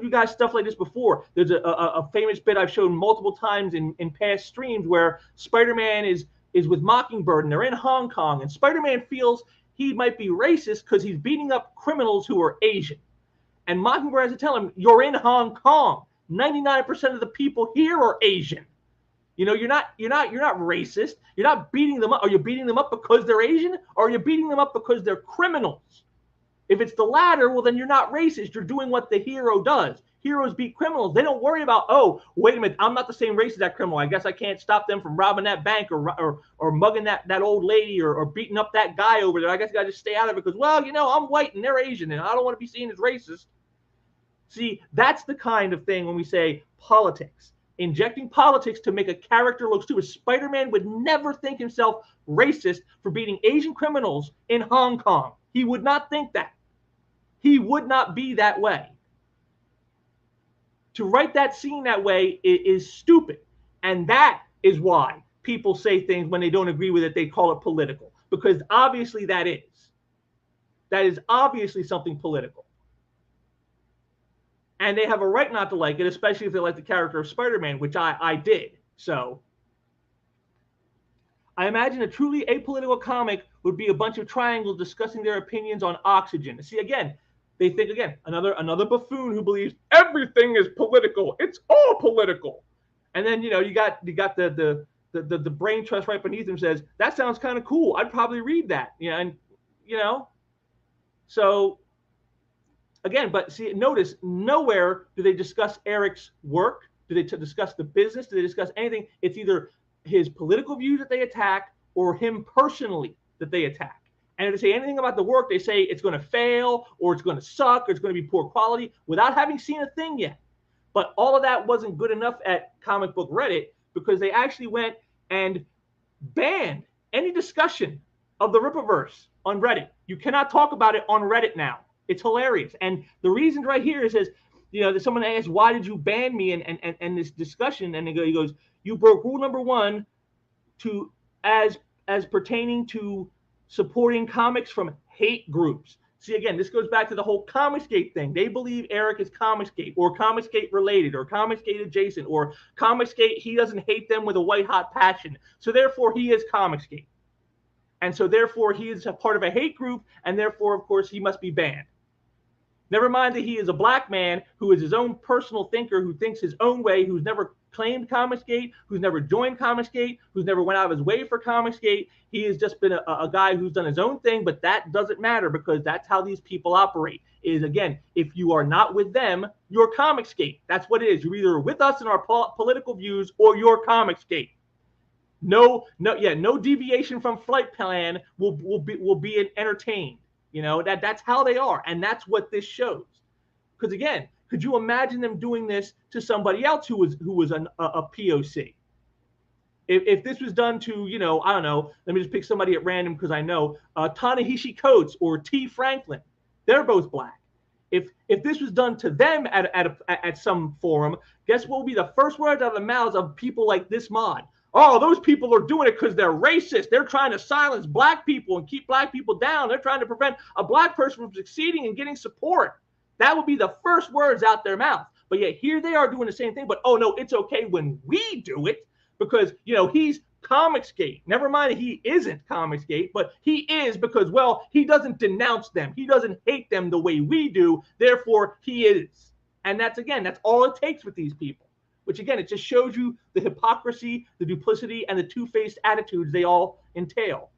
you guys stuff like this before. There's a famous bit I've shown multiple times in past streams where Spider-Man is with Mockingbird, and they're in Hong Kong, and Spider-Man feels he might be racist because he's beating up criminals who are Asian. And Mockingbird has to tell him, you're in Hong Kong. 99% of the people here are Asian. You're not racist. You're not beating them up. Are you beating them up because they're Asian, or are you beating them up because they're criminals? If it's the latter, well, then you're not racist. You're doing what the hero does. Heroes beat criminals. They don't worry about, oh, wait a minute, I'm not the same race as that criminal. I guess I can't stop them from robbing that bank or mugging that old lady or beating up that guy over there. I guess I got to just stay out of it because, well, I'm white and they're Asian and I don't want to be seen as racist. See, that's the kind of thing when we say politics. Injecting politics to make a character look stupid. Spider-Man would never think himself racist for beating Asian criminals in Hong Kong. He would not think that. He would not be that way. To write that scene that way is stupid. And that is why people say things when they don't agree with it, they call it political, because obviously that is obviously something political. And they have a right not to like it, especially if they like the character of Spider-Man, which I did. So I imagine a truly apolitical comic would be a bunch of triangles discussing their opinions on oxygen. See, again, they think, again, another buffoon who believes everything is political. It's all political. And then, you got the brain trust right beneath him says, that sounds kind of cool. I'd probably read that. So again, but see, notice nowhere do they discuss Eric's work. Do they discuss the business? Do they discuss anything? It's either his political views that they attack or him personally that they attack. And if they say anything about the work, they say it's going to fail or it's going to suck or it's going to be poor quality without having seen a thing yet. But all of that wasn't good enough at Comic Book Reddit because they actually went and banned any discussion of the Rippaverse on Reddit. You cannot talk about it on Reddit now. It's hilarious. And the reason right here is, that someone asked, why did you ban me and this discussion? And he goes, you broke rule number 1 to as pertaining to supporting comics from hate groups. See, again, this goes back to the whole Comicsgate thing. They believe Eric is Comicsgate or Comicsgate related or Comicsgate adjacent or Comicsgate, he doesn't hate them with a white hot passion. So therefore he is Comicsgate. And so therefore he is a part of a hate group and therefore, of course, he must be banned. Never mind that he is a black man who is his own personal thinker, who thinks his own way, who's never claimed Comicsgate, who's never joined Comicsgate, who's never went out of his way for Comicsgate. He has just been a guy who's done his own thing, but that doesn't matter because that's how these people operate. Is, again, if you are not with them, you're Comicsgate. That's what it is. You're either with us in our political views or you're Comicsgate. No deviation from flight plan will be entertained. That's how they are, and that's what this shows. Because again, could you imagine them doing this to somebody else who was a POC? If this was done to, I don't know, let me just pick somebody at random because I know Ta-Nehisi Coates or T. Franklin, they're both black. If this was done to them at some forum, guess what will be the first words out of the mouths of people like this mod? Oh, those people are doing it because they're racist. They're trying to silence black people and keep black people down. They're trying to prevent a black person from succeeding and getting support. That would be the first words out their mouth. But yet here they are doing the same thing. But, oh, no, it's okay when we do it because, he's Comicsgate. Never mind that he isn't Comicsgate, but he is because, well, he doesn't denounce them. He doesn't hate them the way we do. Therefore, he is. And that's all it takes with these people. Which, again, it just shows you the hypocrisy, the duplicity, and the two-faced attitudes they all entail.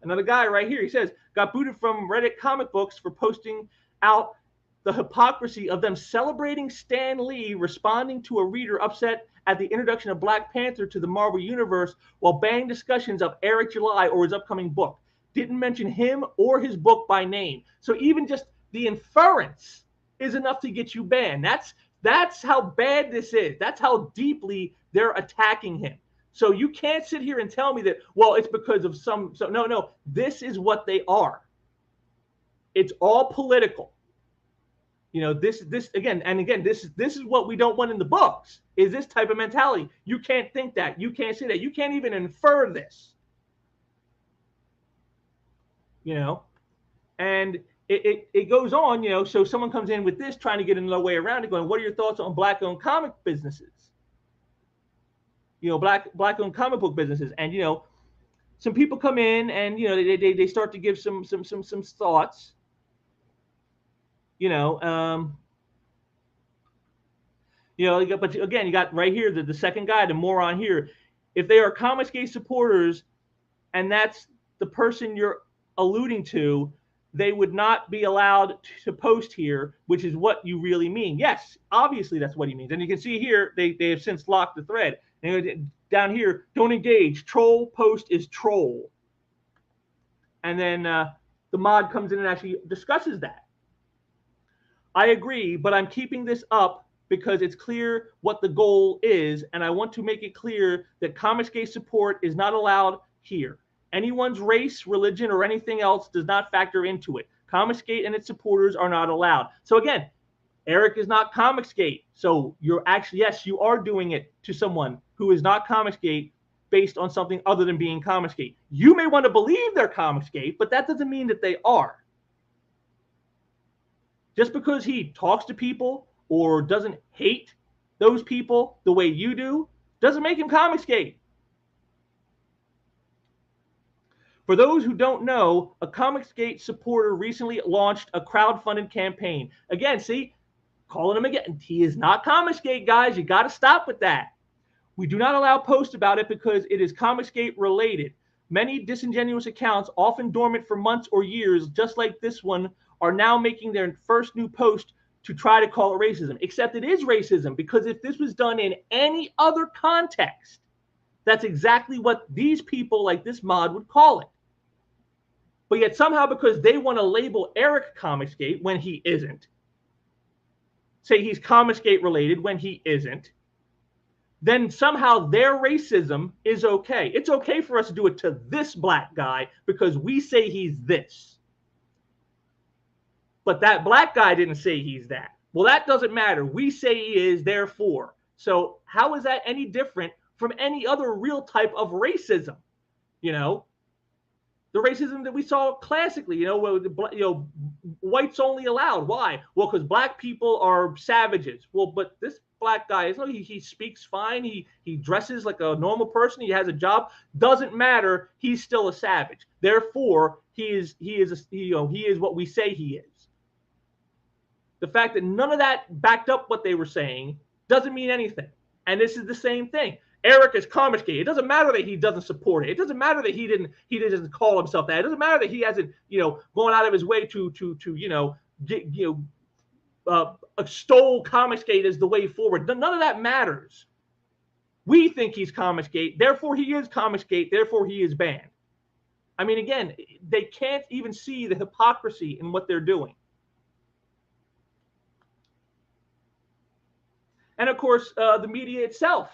Another guy right here, he says, got booted from Reddit comic books for posting out the hypocrisy of them celebrating Stan Lee responding to a reader upset at the introduction of Black Panther to the Marvel Universe while banning discussions of Eric July or his upcoming book. Didn't mention him or his book by name. So even just the inference is enough to get you banned. That's how bad this is. That's how deeply they're attacking him. So you can't sit here and tell me that, well, it's because of no. This is what they are. It's all political. This again, this is what we don't want in the books, is this type of mentality. You can't think that. You can't say that. You can't even infer this. And it goes on, so someone comes in with this, trying to get another way around it, going, what are your thoughts on black-owned comic businesses? Black-owned comic book businesses. And, some people come in and, they start to give some thoughts. But again, you got right here, the second guy, the moron here. If they are Comicsgate supporters and that's the person you're alluding to, they would not be allowed to post here, which is what you really mean. Yes, obviously that's what he means. And you can see here, they have since locked the thread. And down here, don't engage. Troll post is troll. And then the mod comes in and actually discusses that. I agree, but I'm keeping this up because it's clear what the goal is, and I want to make it clear that Comicsgate support is not allowed here. Anyone's race, religion, or anything else does not factor into it. Comicsgate and its supporters are not allowed. So again, Eric is not Comicsgate. So you're actually, yes, you are doing it to someone who is not Comicsgate based on something other than being Comicsgate. You may want to believe they're Comicsgate, but that doesn't mean that they are. Just because he talks to people or doesn't hate those people the way you do doesn't make him Comicsgate. For those who don't know, a Comicsgate supporter recently launched a crowdfunded campaign. Again, see, calling him again. He is not Comicsgate, guys. You got to stop with that. We do not allow posts about it because it is Comicsgate related. Many disingenuous accounts, often dormant for months or years, just like this one, are now making their first new post to try to call it racism. Except it is racism, because if this was done in any other context, that's exactly what these people like this mod would call it. But yet somehow, because they want to label Eric Comicsgate when he isn't, say he's Comicsgate related when he isn't, then somehow their racism is okay. It's okay for us to do it to this black guy because we say he's this. But that black guy didn't say he's that. Well, that doesn't matter. We say he is, therefore. So how is that any different from any other real type of racism? You know, the racism that we saw classically, whites only allowed. Why? Well, because black people are savages. Well, but this black guy, he speaks fine. He dresses like a normal person. He has a job. Doesn't matter. He's still a savage. Therefore, he is what we say he is. The fact that none of that backed up what they were saying doesn't mean anything. And this is the same thing. Eric is Comicsgate. It doesn't matter that he doesn't support it. It doesn't matter that he doesn't call himself that. It doesn't matter that he hasn't, gone out of his way to extol Comicsgate as the way forward. None of that matters. We think he's Comicsgate, therefore he is Comicsgate, therefore he is banned. I mean, again, they can't even see the hypocrisy in what they're doing. And of course, the media itself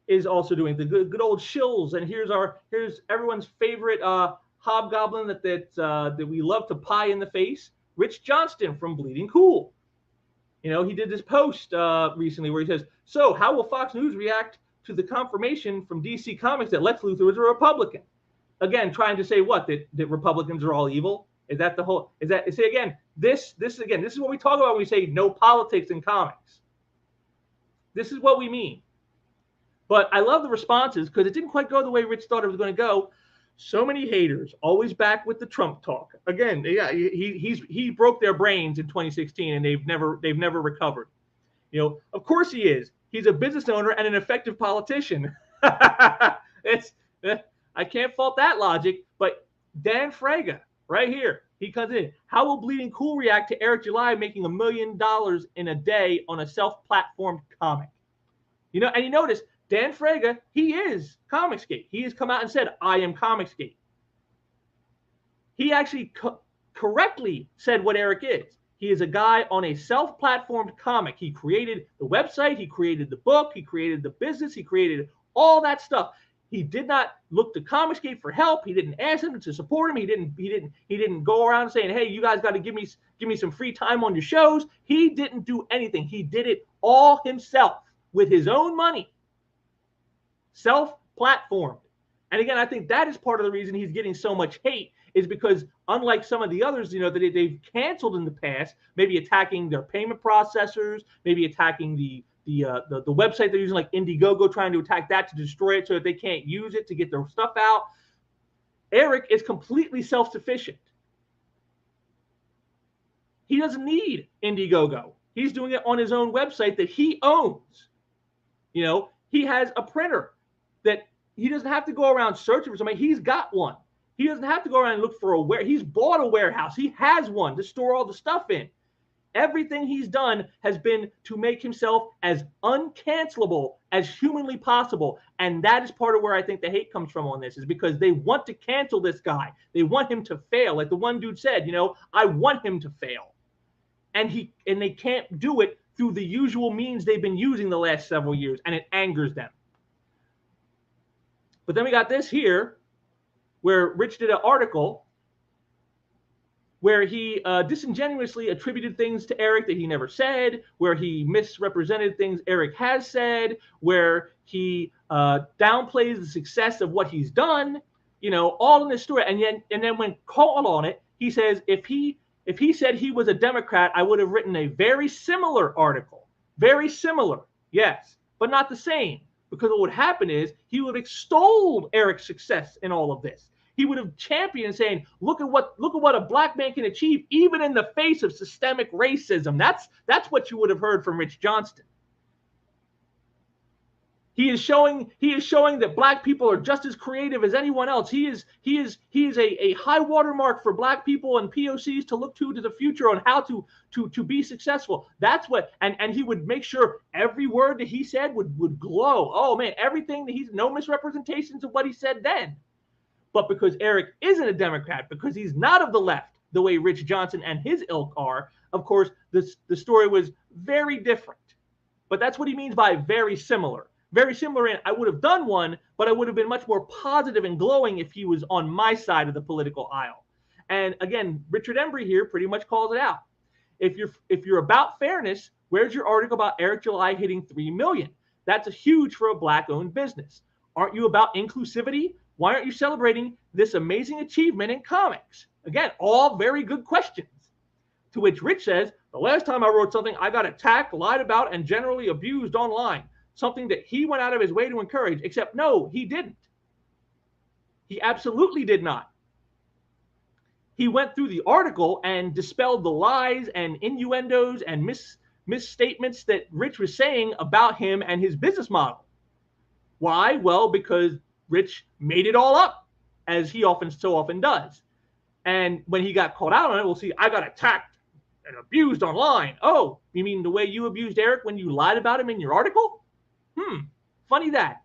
is also doing the good old Shills. And here's everyone's favorite hobgoblin that we love to pie in the face, Rich Johnston from Bleeding Cool. He did this post recently where he says, "So how will Fox News react to the confirmation from DC Comics that Lex Luthor is a Republican?" Again, trying to say what? That Republicans are all evil? Is that the whole? Say again? This is what we talk about when we say no politics in comics. This is what we mean. But I love the responses because it didn't quite go the way Rich thought it was going to go. So many haters, always back with the Trump talk. Again, yeah, he broke their brains in 2016, and they've never recovered. Of course he is. He's a business owner and an effective politician. I can't fault that logic. But Dan Fraga, right here, he comes in. How will Bleeding Cool react to Eric July making $1 million in a day on a self-platformed comic? And you notice Dan Fraga, he is Comicsgate. He has come out and said, "I am Comicsgate." He actually correctly said what Eric is. He is a guy on a self-platformed comic. He created the website, he created the book, he created the business, he created all that stuff. He did not look to Comicsgate for help. He didn't ask them to support him. He didn't go around saying, "Hey, you guys got to give me some free time on your shows." He didn't do anything. He did it all himself with his own money. Self-platformed. And again, I think that is part of the reason he's getting so much hate, is because unlike some of the others, that they've canceled in the past, maybe attacking their payment processors, maybe attacking the website they're using like Indiegogo, trying to attack that to destroy it so that they can't use it to get their stuff out. Eric is completely self-sufficient. He doesn't need Indiegogo. He's doing it on his own website that he owns. He has a printer that he doesn't have to go around searching for somebody. He's got one. He doesn't have to go around and look for a warehouse. He's bought a warehouse. He has one to store all the stuff in. Everything he's done has been to make himself as uncancelable as humanly possible. And that is part of where I think the hate comes from on this, is because they want to cancel this guy. They want him to fail. Like the one dude said, I want him to fail. And they can't do it through the usual means they've been using the last several years, and it angers them. But then we got this here, where Rich did an article where he disingenuously attributed things to Eric that he never said, where he misrepresented things Eric has said, where he downplays the success of what he's done, all in this story. And then when called on it, he says, if he said he was a Democrat, I would have written a very similar article. Very similar, yes, but not the same. Because what would happen is he would have extolled Eric's success in all of this. He would have championed saying, look at what a black man can achieve, even in the face of systemic racism. That's what you would have heard from Rich Johnston. He is showing that black people are just as creative as anyone else. He is a high watermark for black people and POCs to look to the future on how to be successful. That's what, and he would make sure every word that he said would glow. Oh man, everything that no misrepresentations of what he said then. But because Eric isn't a Democrat, because he's not of the left, the way Rich Johnson and his ilk are, of course, the story was very different. But that's what he means by very similar. Very similar in, I would have done one, but I would have been much more positive and glowing if he was on my side of the political aisle. And again, Richard Embry here pretty much calls it out. If you're about fairness, where's your article about Eric July hitting 3 million? That's huge for a black-owned business. Aren't you about inclusivity? Why aren't you celebrating this amazing achievement in comics? Again, all very good questions. To which Rich says, the last time I wrote something, I got attacked, lied about, and generally abused online. Something that he went out of his way to encourage, except no, he didn't. He absolutely did not. He went through the article and dispelled the lies and innuendos and misstatements that Rich was saying about him and his business model. Why? Well, because Rich made it all up, as he so often does. And when he got called out on it, we'll see, I got attacked and abused online. Oh, you mean the way you abused Eric when you lied about him in your article? Funny that.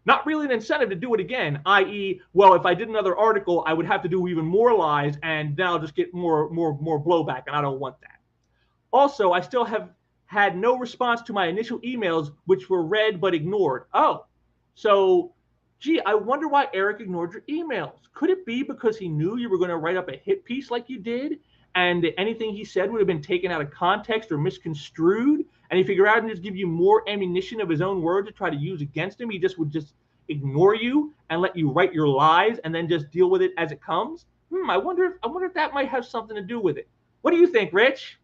Not really an incentive to do it again, i.e., well, if I did another article, I would have to do even more lies, and then I'll just get more blowback, and I don't want that. Also, I still have had no response to my initial emails, which were read but ignored. Oh, so, gee, I wonder why Eric ignored your emails. Could it be because he knew you were going to write up a hit piece like you did, and anything he said would have been taken out of context or misconstrued, and he figured out and just give you more ammunition of his own word to try to use against him? He would just ignore you and let you write your lies and then just deal with it as it comes? I wonder if that might have something to do with it. What do you think, Rich?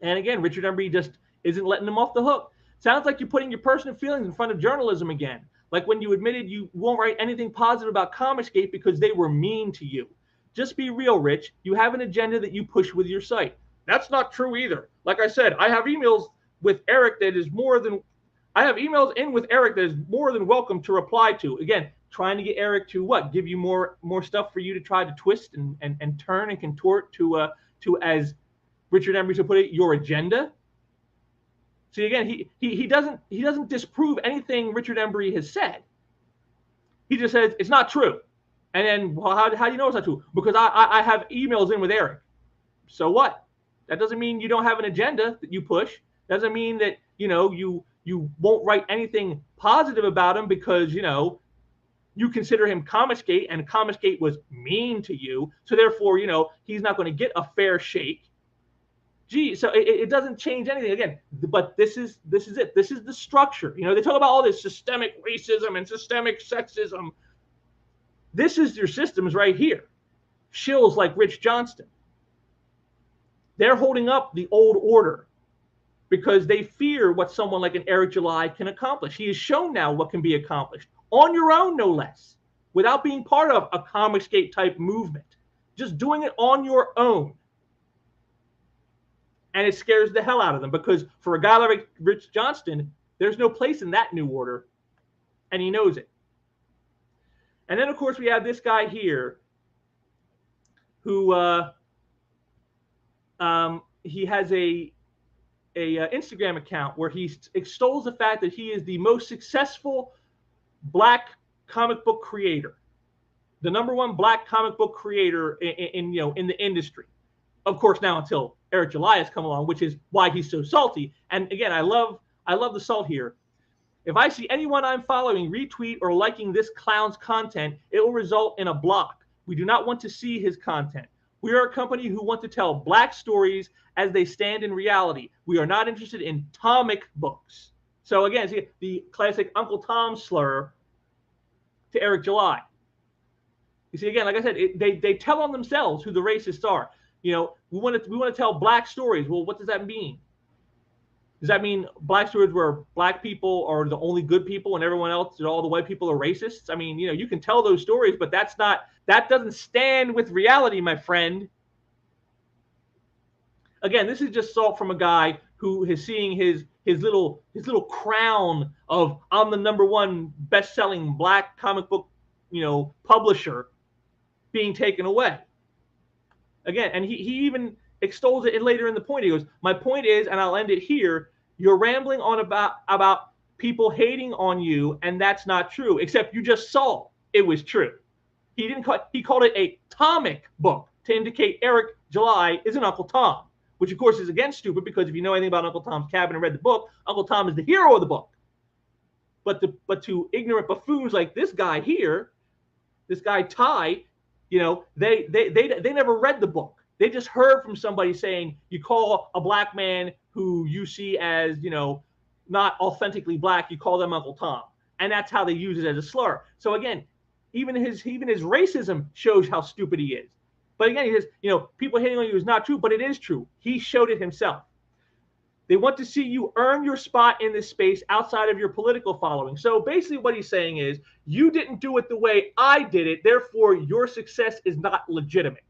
And again, Richard Embry just isn't letting him off the hook. Sounds like you're putting your personal feelings in front of journalism again. Like when you admitted you won't write anything positive about Comicsgate because they were mean to you. Just be real, Rich. You have an agenda that you push with your site. That's not true either. Like I said, I have emails with Eric that is more than welcome to reply to. Again, trying to get Eric to what? Give you more stuff for you to try to twist and turn and contort to as Richard Embry to put it, your agenda. See, again, he doesn't disprove anything Richard Embry has said. He just says it's not true. And then, well, how do you know it's not true? Because I have emails in with Eric. So what? That doesn't mean you don't have an agenda that you push. Doesn't mean that you won't write anything positive about him because you consider him Comicsgate and Comicsgate was mean to you. So therefore, he's not going to get a fair shake. Gee, so it doesn't change anything again. But this is it. This is the structure. They talk about all this systemic racism and systemic sexism. This is your systems right here. Shills like Rich Johnston. They're holding up the old order because they fear what someone like an Eric July can accomplish. He has shown now what can be accomplished on your own, no less, without being part of a Comicsgate type movement. Just doing it on your own. And it scares the hell out of them because for a guy like Rich Johnston, there's no place in that new order, and he knows it. And then, of course, we have this guy here who he has a Instagram account where he extols the fact that he is the most successful black comic book creator, the #1 black comic book creator in the industry. Of course, now until Eric July has come along, which is why he's so salty. And again, I love the salt here. If I see anyone I'm following retweet or liking this clown's content, it will result in a block. We do not want to see his content. We are a company who want to tell black stories as they stand in reality. We are not interested in comic books. So again, see the classic Uncle Tom slur to Eric July. You see, again, like I said, they tell on themselves who the racists are. You know, we want to tell black stories. Well, what does that mean? Does that mean black stories where black people are the only good people and everyone else, all the white people are racists? I mean, you know, you can tell those stories, but that doesn't stand with reality, my friend. Again, this is just salt from a guy who is seeing his little crown of I'm the #1 best-selling black comic book, you know, publisher being taken away. Again, and he even extols it later in the point. He goes, my point is, and I'll end it here, you're rambling on about people hating on you, and that's not true, except you just saw it was true. He called it a comic book to indicate Eric July is an Uncle Tom, which of course is again stupid, because if you know anything about Uncle Tom's Cabin and read the book, Uncle Tom is the hero of the book. But to ignorant buffoons like this guy here, this guy Ty, you know, they never read the book. They just heard from somebody saying you call a black man who you see as, you know, not authentically black, you call them Uncle Tom, and that's how they use it as a slur. So again, even his racism shows how stupid he is. But again, he says, you know, people hating on you is not true, but it is true. He showed it himself. They want to see you earn your spot in this space outside of your political following. So basically what he's saying is, you didn't do it the way I did it, therefore your success is not legitimate.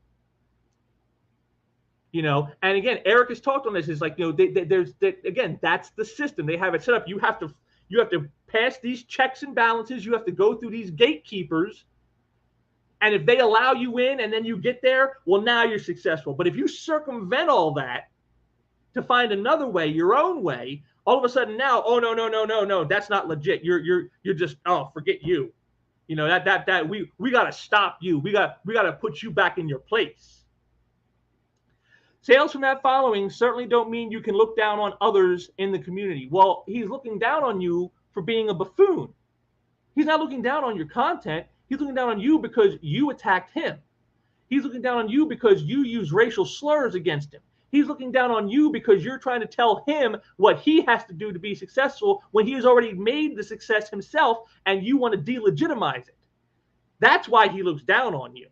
You know, and again, Eric has talked on this. Is like, you know, again, that's the system. They have it set up. You have to pass these checks and balances. You have to go through these gatekeepers. And if they allow you in and then you get there, well, now you're successful. But if you circumvent all that to find another way, your own way, all of a sudden now, oh no, that's not legit. You're just, oh, forget you. You know, that we got to stop you. We got to put you back in your place. Sales from that following certainly don't mean you can look down on others in the community. Well, he's looking down on you for being a buffoon. He's not looking down on your content. He's looking down on you because you attacked him. He's looking down on you because you use racial slurs against him. He's looking down on you because you're trying to tell him what he has to do to be successful when he has already made the success himself and you want to delegitimize it. That's why he looks down on you.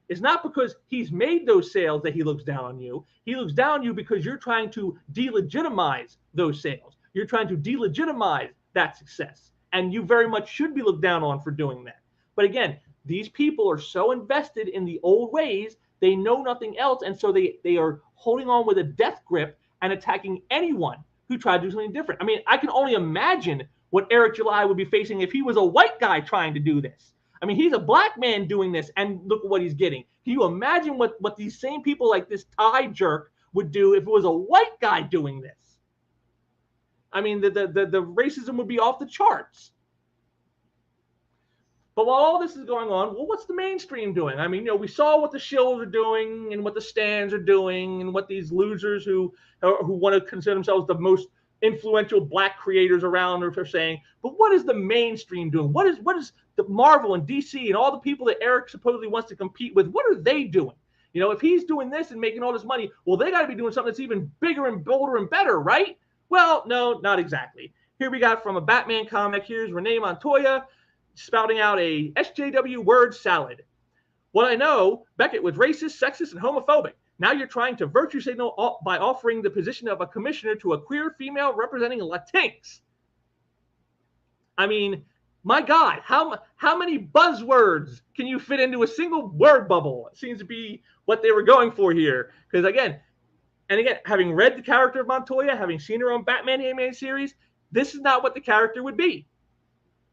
It's not because he's made those sales that he looks down on you. He looks down on you because you're trying to delegitimize those sales. You're trying to delegitimize that success. And you very much should be looked down on for doing that. But again, these people are so invested in the old ways, they know nothing else. And so they are holding on with a death grip and attacking anyone who tried to do something different. I mean, I can only imagine what Eric July would be facing if he was a white guy trying to do this. I mean, he's a black man doing this, and look at what he's getting. Can you imagine what these same people like this Ty jerk would do if it was a white guy doing this? I mean, the racism would be off the charts. But while all this is going on, well, what's the mainstream doing? I mean, you know, we saw what the Shills are doing and what the stands are doing and what these losers who want to consider themselves the most influential black creators around are saying. But what is the mainstream doing? What is the Marvel and DC and all the people that Eric supposedly wants to compete with? What are they doing? You know, if he's doing this and making all this money, well, they got to be doing something that's even bigger and bolder and better, right? Well, no, not exactly. Here we got from a Batman comic. Here's Renee Montoya spouting out a SJW word salad. Well, I know Beckett was racist, sexist, and homophobic. Now you're trying to virtue signal by offering the position of a commissioner to a queer female representing Latinx. I mean, my God, how many buzzwords can you fit into a single word bubble? It seems to be what they were going for here. Because again, having read the character of Montoya, having seen her on Batman animated series, this is not what the character would be.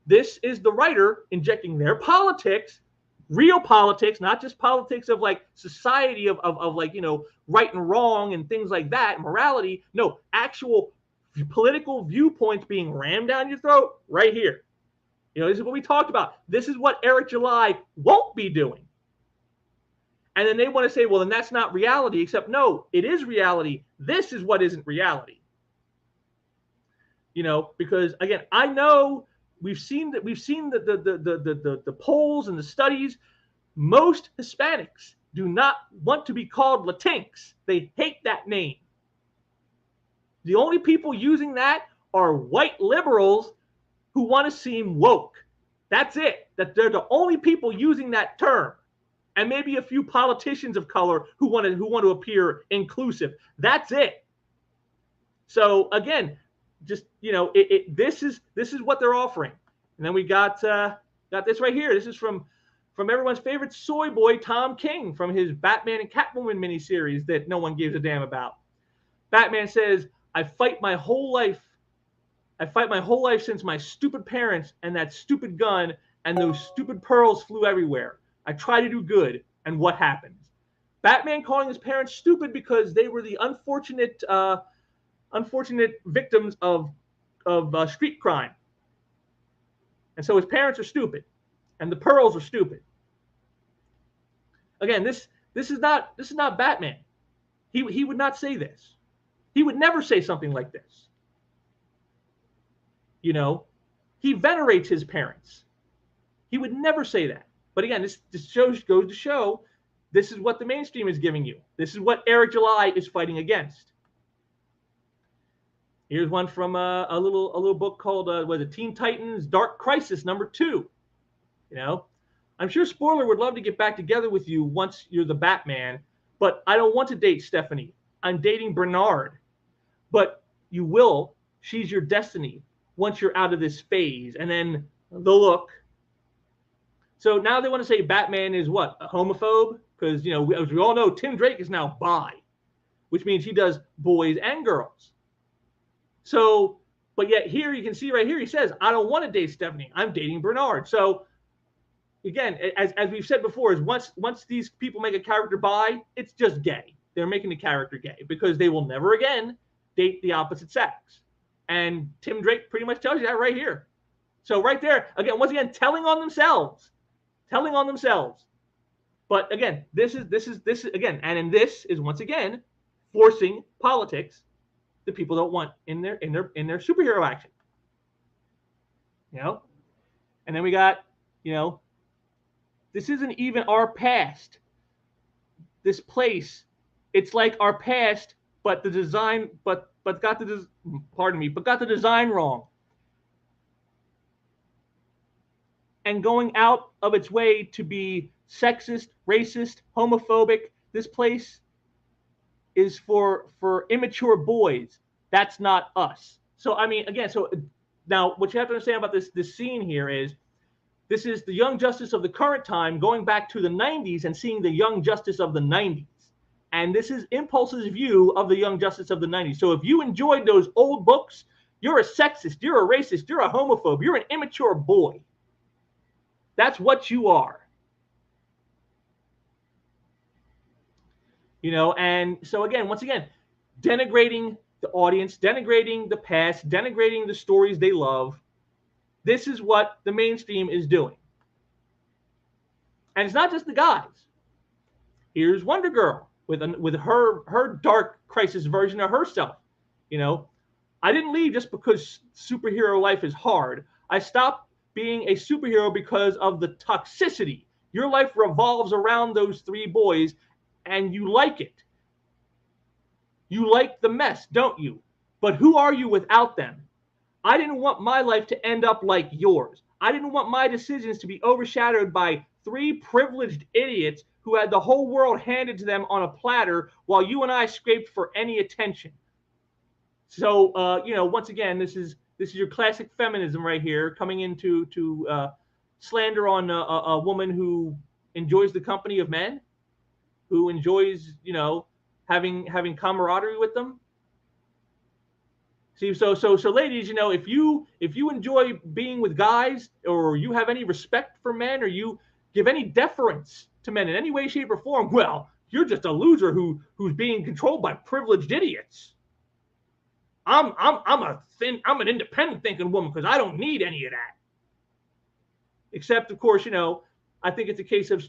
This is the writer injecting their politics, real politics, not just politics of like society of like, you know, right and wrong and things like that, morality. No, actual political viewpoints being rammed down your throat right here. You know, this is what we talked about. This is what Eric July won't be doing. And then they want to say, well, then that's not reality, except no, it is reality. This is what isn't reality. You know, because again, I know we've seen the polls and the studies. Most Hispanics do not want to be called Latinx. They hate that name. The only people using that are white liberals who want to seem woke. That's it. That they're the only people using that term. And maybe a few politicians of color who want to appear inclusive. That's it. So again, just this is what they're offering. And then we got this right here. This is from everyone's favorite soy boy, Tom King, from his Batman and Catwoman miniseries that no one gives a damn about. Batman says, I fight my whole life since my stupid parents and that stupid gun and those stupid pearls flew everywhere. I try to do good, and what happens? Batman calling his parents stupid because they were the unfortunate victims of street crime. And so his parents are stupid, and the pearls are stupid. Again, this is not Batman. He would not say this. He would never say something like this. He venerates his parents. He would never say that. But again, this goes to show this is what the mainstream is giving you. This is what Eric July is fighting against. Here's one from a little book called Teen Titans Dark Crisis #2. I'm sure Spoiler would love to get back together with you once you're the Batman, but I don't want to date Stephanie. I'm dating Bernard. But you will. She's your destiny once you're out of this phase. And then the look. So now they want to say Batman is what? A homophobe? Because, as we all know, Tim Drake is now bi, which means he does boys and girls. So, but yet here you can see right here, he says, I don't want to date Stephanie. I'm dating Bernard. So, again, as we've said before, is once these people make a character bi, it's just gay. They're making the character gay because they will never again date the opposite sex. And Tim Drake pretty much tells you that right here. So right there, again, once again, telling on themselves. But again, this is again, and in this is once again forcing politics that people don't want in their superhero action. And then we got, this isn't even our past. This place, it's like our past, but the design, but got the design wrong. And going out of its way to be sexist, racist, homophobic. This place is for immature boys. That's not us. So I mean, again, so now what you have to understand about this scene here is this is the Young Justice of the current time going back to the 90s and seeing the Young Justice of the 90s. And this is Impulse's view of the Young Justice of the 90s. So if you enjoyed those old books, you're a sexist, you're a racist, you're a homophobe, you're an immature boy. That's what you are. And so again, once again, denigrating the audience, denigrating the past, denigrating the stories they love. This is what the mainstream is doing. And it's not just the guys. Here's Wonder Girl with her dark crisis version of herself. I didn't leave just because superhero life is hard. I stopped being a superhero because of the toxicity. Your life revolves around those three boys, and you like it. You like the mess, don't you? But who are you without them? I didn't want my life to end up like yours. I didn't want my decisions to be overshadowed by three privileged idiots who had the whole world handed to them on a platter while you and I scraped for any attention. So, once again, this is your classic feminism right here, coming into slander on a woman who enjoys the company of men, who enjoys, having camaraderie with them. See, so ladies, if you enjoy being with guys, or you have any respect for men, or you give any deference to men in any way, shape, or form, well, you're just a loser who's being controlled by privileged idiots. I'm an independent thinking woman because I don't need any of that. Except, of course, I think it's a case of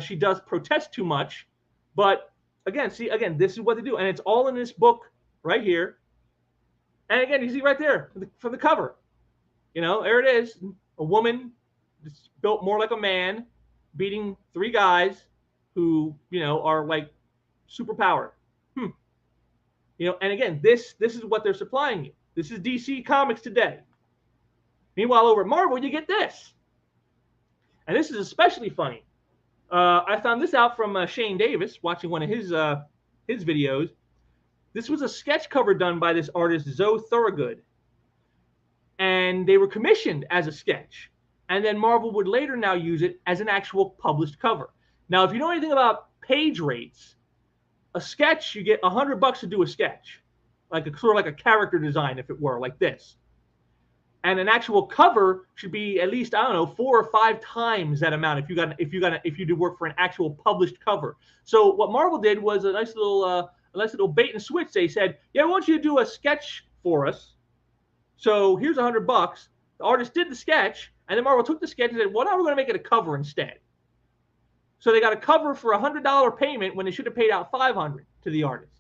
she does protest too much. But again, this is what they do, and it's all in this book right here. And again, you see right there from the cover, there it is, a woman built more like a man, beating 3 guys who, you know, are like super powered. You know, and again, this is what they're supplying you. This is DC Comics today. Meanwhile, over at Marvel, you get this. And this is especially funny. I found this out from Shane Davis, watching one of his videos. This was a sketch cover done by this artist, Zoe Thorogood. And they were commissioned as a sketch. And then Marvel would later now use it as an actual published cover. Now, if you know anything about page rates, a sketch, you get $100 to do a sketch. Like a sort of like a character design, if it were, like this. And an actual cover should be at least, I don't know, 4 or 5 times that amount if you do work for an actual published cover. So what Marvel did was a nice little bait and switch. They said, yeah, we want you to do a sketch for us. So here's $100. The artist did the sketch, and then Marvel took the sketch and said, well, now we're going to make it a cover instead. So they got a cover for $100 payment when they should have paid out $500 to the artist.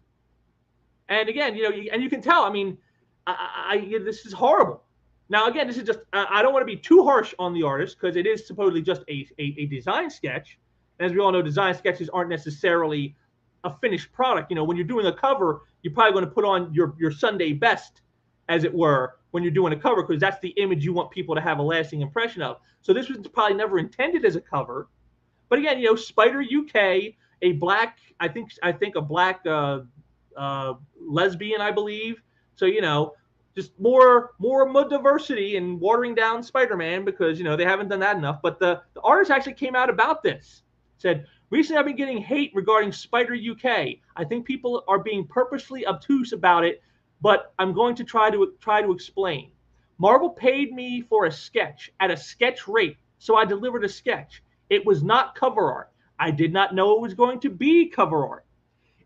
And again, you know, and you can tell, I mean, this is horrible. Now, again, this is just, I don't want to be too harsh on the artist because it is supposedly just a design sketch. And as we all know, design sketches aren't necessarily a finished product. You know, when you're doing a cover, you're probably going to put on your Sunday best, as it were, when you're doing a cover, because that's the image you want people to have a lasting impression of. So this was probably never intended as a cover. But again, you know, Spider UK, a black, I think a black lesbian, I believe. So, you know, just more diversity and watering down Spider-Man because, you know, they haven't done that enough. But the artist actually came out about this. Said, recently I've been getting hate regarding Spider UK. I think people are being purposely obtuse about it, but I'm going to try to explain. Marvel paid me for a sketch at a sketch rate, so I delivered a sketch. It was not cover art. I did not know it was going to be cover art.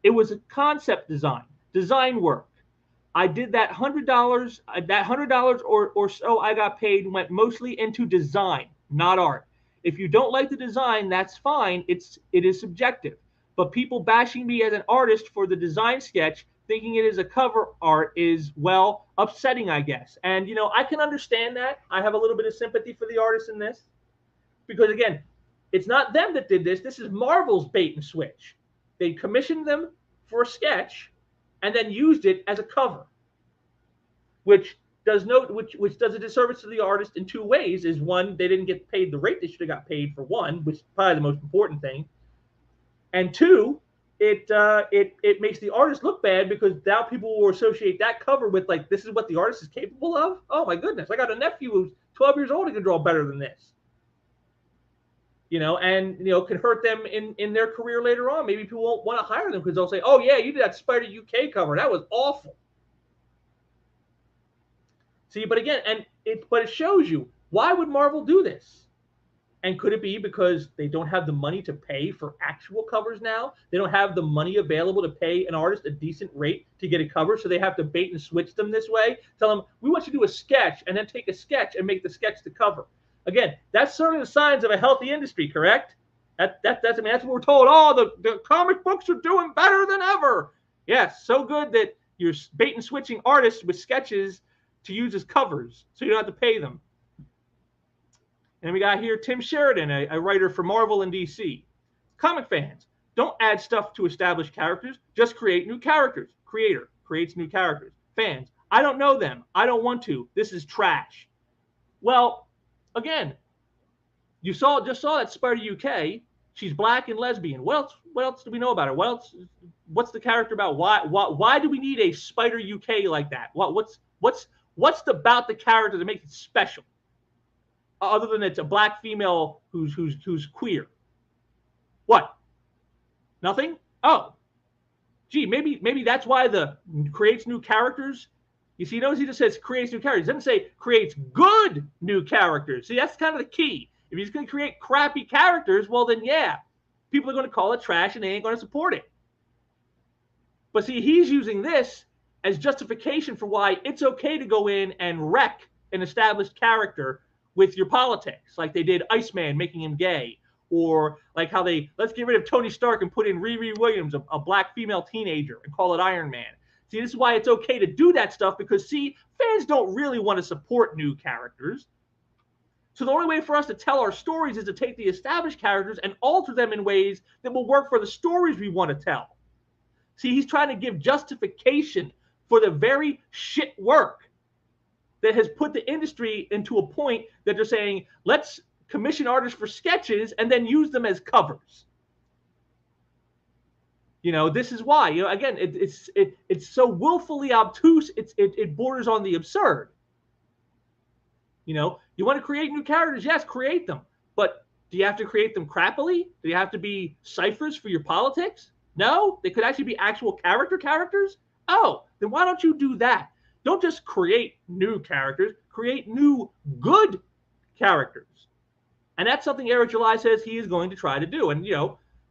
It was a concept design work. I did that $100. That $100 or so I got paid went mostly into design, not art. If you don't like the design, that's fine. It is subjective. But people bashing me as an artist for the design sketch, thinking it is a cover art, is, well, upsetting, I guess. And, you know, I can understand that. I have a little bit of sympathy for the artist in this. Because, again, it's not them that did this. This is Marvel's bait and switch. They commissioned them for a sketch and then used it as a cover, which does a disservice to the artist in 2 ways. Is one, they didn't get paid the rate they should have got paid, for one, which is probably the most important thing. And 2, it makes the artist look bad because now people will associate that cover with, like, this is what the artist is capable of. Oh my goodness, I got a nephew who's 12 years old who can draw better than this. You know, and, you know, can hurt them in their career later on. Maybe people won't want to hire them because they'll say, oh yeah, you did that Spider UK cover, that was awful. See, but again, but it shows you, why would Marvel do this? And could it be because they don't have the money to pay for actual covers now? They don't have the money available to pay an artist a decent rate to get a cover, so they have to bait and switch them this way? Tell them, we want you to do a sketch and then take a sketch and make the sketch the cover. Again, that's certainly the signs of a healthy industry, correct? That's what we're told. Oh, the comic books are doing better than ever. Yes, so good that you're bait and switching artists with sketches to use as covers, so you don't have to pay them. And we got here Tim Sheridan, a writer for Marvel and DC. Comic fans, don't add stuff to established characters. Just create new characters. Creator creates new characters. Fans, I don't know them. I don't want to. This is trash. Well, again, you just saw that Spider UK. She's black and lesbian. What else do we know about her? What's the character about? Why do we need a Spider UK like that? What's about the character that makes it special? Other than it's a black female who's queer. What? Nothing? Oh. Gee, maybe that's why the creates new characters. You see, notice he just says creates new characters. It doesn't say creates good new characters. See, that's kind of the key. If he's going to create crappy characters, well, then yeah, people are going to call it trash and they ain't going to support it. But see, he's using this as justification for why it's okay to go in and wreck an established character with your politics, like they did Iceman, making him gay, or like how let's get rid of Tony Stark and put in Riri Williams, a black female teenager, and call it Iron Man. See, this is why it's okay to do that stuff, because, see, fans don't really want to support new characters. So the only way for us to tell our stories is to take the established characters and alter them in ways that will work for the stories we want to tell. See, he's trying to give justification for the very shit work that has put the industry into a point that they're saying, let's commission artists for sketches and then use them as covers. This is why. Again, it's so willfully obtuse. It borders on the absurd. You want to create new characters? Yes, create them. But do you have to create them crappily? Do you have to be ciphers for your politics? No, they could actually be actual characters. Oh, then why don't you do that? Don't just create new characters. Create new good characters. And that's something Eric July says he is going to try to do.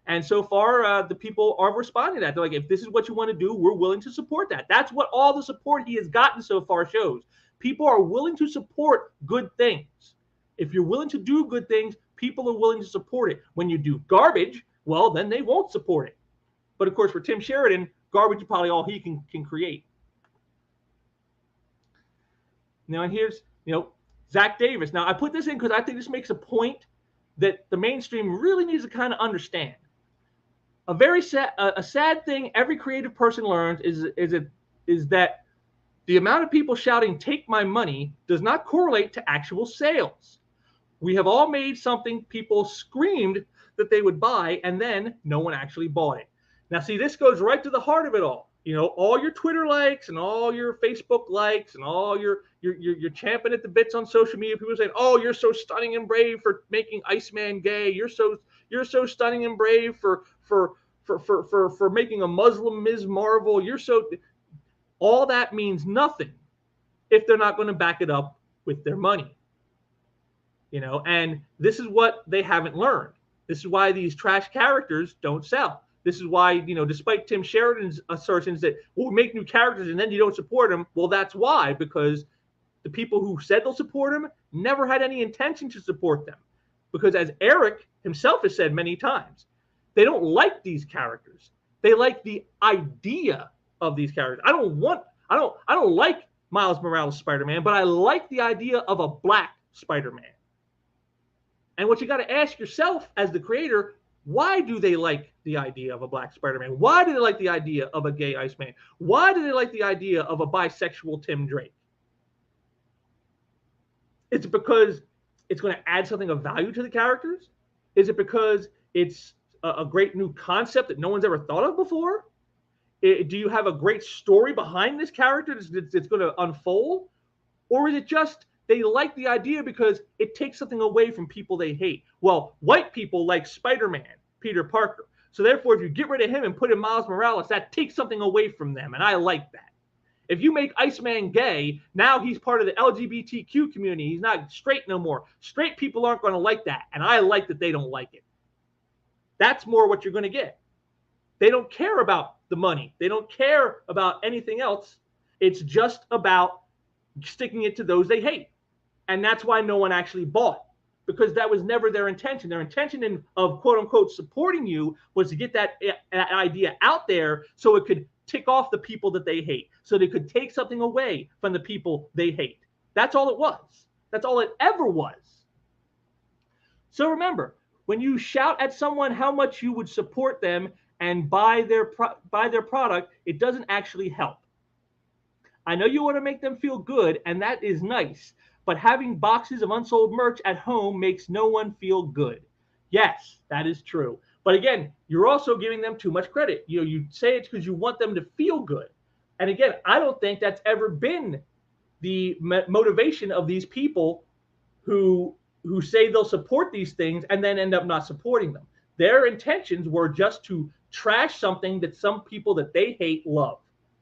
And so far, the people are responding to that. They're like, if this is what you want to do, we're willing to support that. That's what all the support he has gotten so far shows. People are willing to support good things. If you're willing to do good things, people are willing to support it. When you do garbage, well, then they won't support it. But of course, for Tim Sheridan, garbage is probably all he can create. Now, and here's, Zach Davis. Now, I put this in because I think this makes a point that the mainstream really needs to kind of understand. A sad thing every creative person learns is that the amount of people shouting, "Take my money," does not correlate to actual sales. We have all made something people screamed that they would buy, and then no one actually bought it. Now, see, this goes right to the heart of it all. All your Twitter likes and all your Facebook likes and all you're champing at the bits on social media. People saying, "Oh, you're so stunning and brave for making Iceman gay. You're so stunning and brave for making a Muslim Ms. Marvel. You're so." All that means nothing if they're not going to back it up with their money. And this is what they haven't learned. This is why these trash characters don't sell. This is why, despite Tim Sheridan's assertions that we'll make new characters and then you don't support them, well, that's why, because the people who said they'll support them never had any intention to support them. Because as Eric himself has said many times, they don't like these characters. They like the idea of these characters. I don't like Miles Morales Spider-Man, but I like the idea of a black Spider-Man. And what you got to ask yourself as the creator, why do they like the idea of a black Spider-Man? Why do they like the idea of a gay Iceman? Why do they like the idea of a bisexual Tim Drake? Is it because it's going to add something of value to the characters? Is it because it's a great new concept that no one's ever thought of before? Do you have a great story behind this character that's going to unfold? Or is it just they like the idea because it takes something away from people they hate? Well, white people like Spider-Man, Peter Parker. So therefore, if you get rid of him and put in Miles Morales, that takes something away from them. And I like that. If you make Iceman gay, now he's part of the LGBTQ community. He's not straight no more. Straight people aren't going to like that. And I like that they don't like it. That's more what you're going to get. They don't care about the money. They don't care about anything else. It's just about sticking it to those they hate. And that's why no one actually bought, because that was never their intention. Their intention of quote unquote supporting you was to get that idea out there so it could tick off the people that they hate, so they could take something away from the people they hate. That's all it was. That's all it ever was. So remember, when you shout at someone how much you would support them and buy their product, it doesn't actually help. I know you want to make them feel good, and that is nice, but having boxes of unsold merch at home makes no one feel good. Yes, that is true. But again, you're also giving them too much credit. You say it's because you want them to feel good. And again, I don't think that's ever been the motivation of these people who say they'll support these things and then end up not supporting them. Their intentions were just to trash something that some people that they hate love.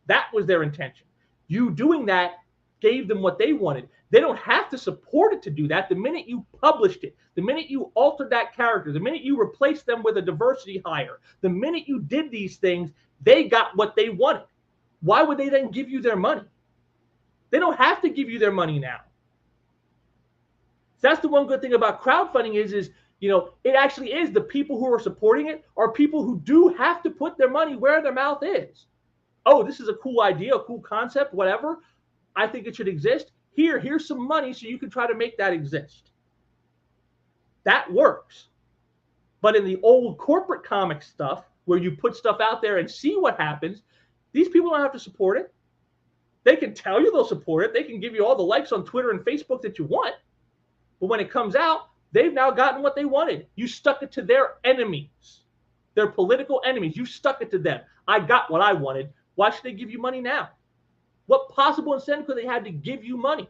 That was their intention. You doing that gave them what they wanted. They don't have to support it to do that. The minute you published it, the minute you altered that character, the minute you replaced them with a diversity hire, the minute you did these things, they got what they wanted. Why would they then give you their money? They don't have to give you their money now. That's the one good thing about crowdfunding is it actually is the people who are supporting it are people who do have to put their money where their mouth is. Oh, this is a cool idea, a cool concept, whatever. I think it should exist. Here's some money so you can try to make that exist. That works. But in the old corporate comic stuff, where you put stuff out there and see what happens, these people don't have to support it. They can tell you they'll support it. They can give you all the likes on Twitter and Facebook that you want. But when it comes out, they've now gotten what they wanted. You stuck it to their enemies, their political enemies. You stuck it to them. I got what I wanted. Why should they give you money now? What possible incentive could they have to give you money?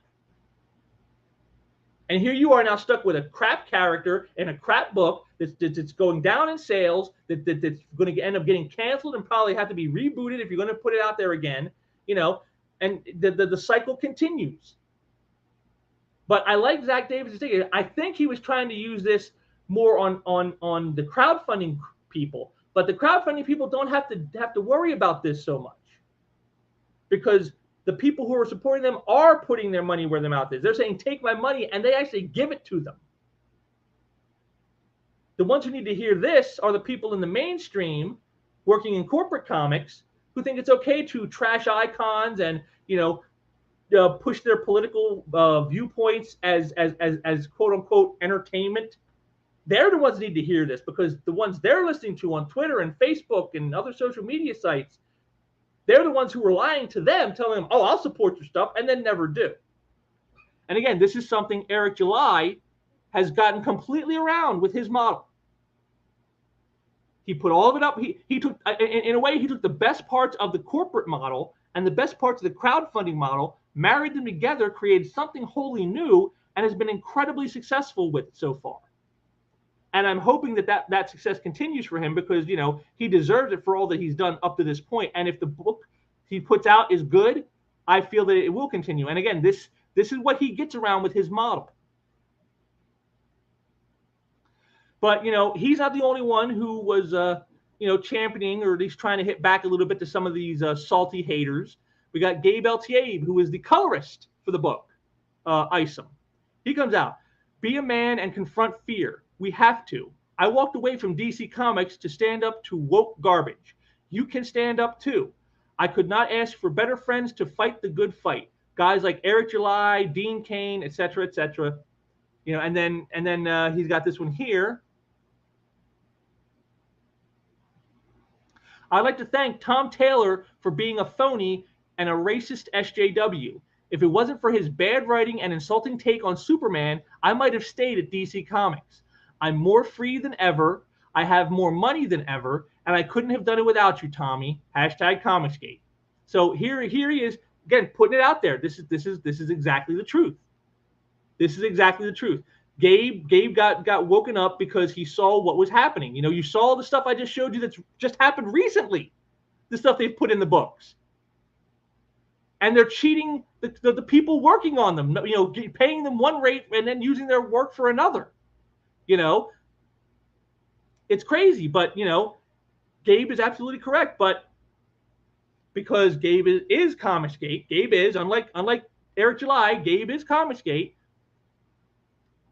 And here you are now stuck with a crap character in a crap book that's going down in sales, that's going to end up getting canceled and probably have to be rebooted if you're going to put it out there again, and the cycle continues. But I like Zach Davis' thinking. I think he was trying to use this more on the crowdfunding people, but the crowdfunding people don't have to worry about this so much, because the people who are supporting them are putting their money where their mouth is. They're saying, take my money, and they actually give it to them. The ones who need to hear this are the people in the mainstream working in corporate comics who think it's okay to trash icons and, push their political viewpoints as quote unquote entertainment. They're the ones that need to hear this, because the ones they're listening to on Twitter and Facebook and other social media sites, they're the ones who are lying to them, telling them, oh, I'll support your stuff, and then never do. And again, this is something Eric July has gotten completely around with his model. He put all of it up. He took, in a way, he took the best parts of the corporate model and the best parts of the crowdfunding model, married them together, created something wholly new, and has been incredibly successful with it so far. And I'm hoping that success continues for him, because, he deserves it for all that he's done up to this point. And if the book he puts out is good, I feel that it will continue. And again, this is what he gets around with his model. But, he's not the only one who was, championing, or at least trying to hit back a little bit to some of these salty haters. We got Gabe Eltiabe, who is the colorist for the book, Isom. He comes out, be a man and confront fear. We have to. I walked away from DC Comics to stand up to woke garbage. You can stand up too. I could not ask for better friends to fight the good fight. Guys like Eric July, Dean Cain, etc., etc. And then he's got this one here. I'd like to thank Tom Taylor for being a phony and a racist SJW. If it wasn't for his bad writing and insulting take on Superman, I might have stayed at DC Comics. I'm more free than ever. I have more money than ever, and I couldn't have done it without you, Tommy. #Comicsgate. So here he is again, putting it out there. This is exactly the truth. This is exactly the truth. Gabe got woken up because he saw what was happening. You saw the stuff I just showed you that's just happened recently. The stuff they've put in the books, and they're cheating the people working on them. Paying them one rate and then using their work for another. It's crazy, but Gabe is absolutely correct. But because Gabe is Comicsgate, Gabe is unlike Eric July, Gabe is Comicsgate.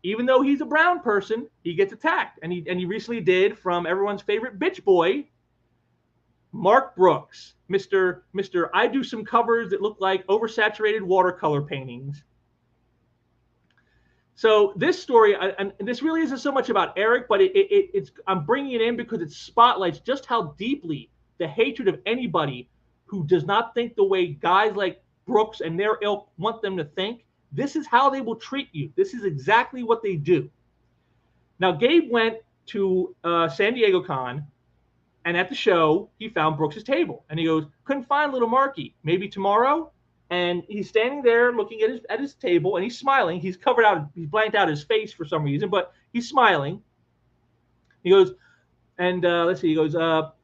Even though he's a brown person, he gets attacked, and he recently did from everyone's favorite bitch boy, Mark Brooks, Mr. I do some covers that look like oversaturated watercolor paintings. So this story, and this really isn't so much about Eric, but it's I'm bringing it in because it spotlights just how deeply the hatred of anybody who does not think the way guys like Brooks and their ilk want them to think. This is how they will treat you. This is exactly what they do. Now, Gabe went to San Diego Con, and at the show, he found Brooks's table, and he goes, couldn't find little Marky. Maybe tomorrow? And he's standing there looking at his table, and he's smiling. He's blanked out his face for some reason, but he's smiling. He goes, and let's see, he goes, the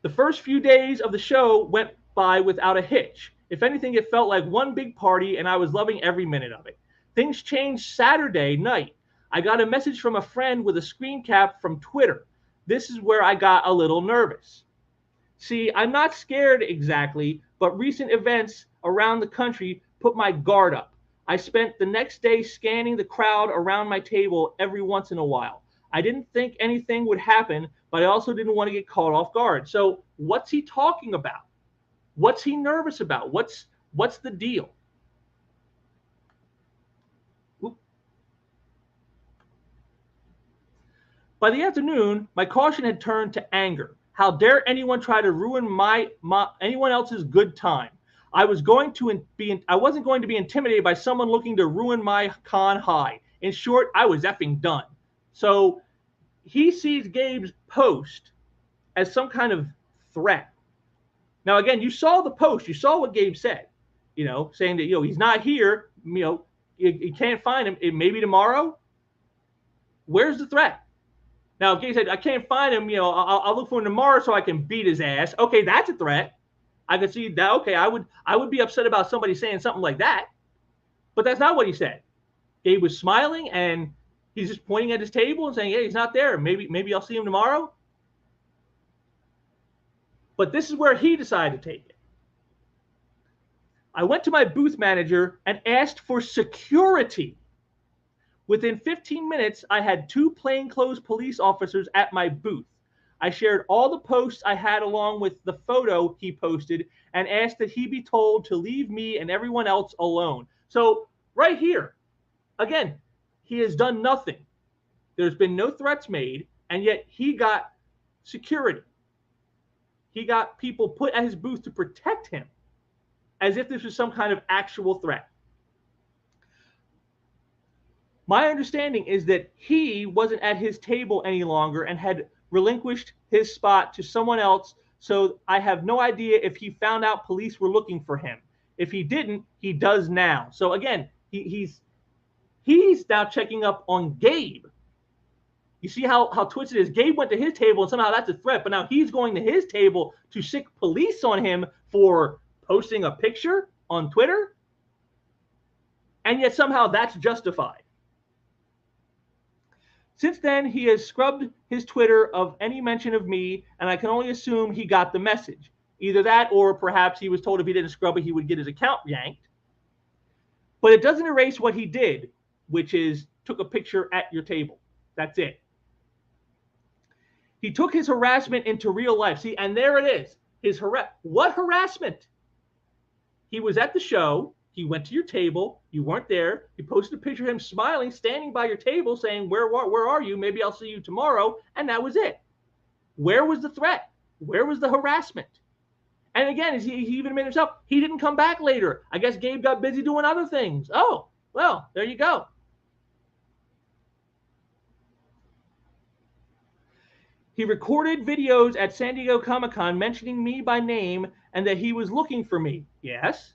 first few days of the show went by without a hitch. If anything, it felt like one big party, and I was loving every minute of it. Things changed Saturday night. I got a message from a friend with a screen cap from Twitter. This is where I got a little nervous. See, I'm not scared exactly, but recent events around the country put my guard up. I spent the next day scanning the crowd around my table every once in a while. I didn't think anything would happen, but I also didn't want to get caught off guard. So what's he talking about? What's he nervous about? What's the deal? By the afternoon, my caution had turned to anger. How dare anyone try to ruin anyone else's good time? I wasn't going to be intimidated by someone looking to ruin my con high. In short, I was effing done. So he sees Gabe's post as some kind of threat. Now, again, you saw the post. You saw what Gabe said, saying that, he's not here. You can't find him. Maybe tomorrow. Where's the threat? Now, if Gabe said, I can't find him, I'll look for him tomorrow so I can beat his ass. Okay, that's a threat. I can see that. Okay, I would be upset about somebody saying something like that. But that's not what he said. Gabe was smiling, and he's just pointing at his table and saying, hey, he's not there. Maybe I'll see him tomorrow. But this is where he decided to take it. I went to my booth manager and asked for security. Within 15 minutes, I had 2 plainclothes police officers at my booth. I shared all the posts I had along with the photo he posted and asked that he be told to leave me and everyone else alone. So right here, again, he has done nothing. There's been no threats made, and yet he got security. He got people put at his booth to protect him as if this was some kind of actual threat. My understanding is that he wasn't at his table any longer and had relinquished his spot to someone else, so I have no idea if he found out police were looking for him. If he didn't, he does now. So again, he's now checking up on Gabe. You see how twisted it is? Gabe went to his table and somehow that's a threat, but now he's going to his table to sic police on him for posting a picture on Twitter, and yet somehow that's justified. Since then, he has scrubbed his Twitter of any mention of me, and I can only assume he got the message. Either that, or perhaps he was told if he didn't scrub it, he would get his account yanked. But it doesn't erase what he did, which is took a picture at your table. That's it. He took his harassment into real life. See, and there it is. What harassment? He was at the show. He went to your table. You weren't there. He posted a picture of him smiling, standing by your table, saying, where are you? Maybe I'll see you tomorrow. And that was it. Where was the threat? Where was the harassment? And again, he even admitted himself, he didn't come back later. I guess Gabe got busy doing other things. Oh, well, there you go. He recorded videos at San Diego Comic-Con mentioning me by name and that he was looking for me. Yes.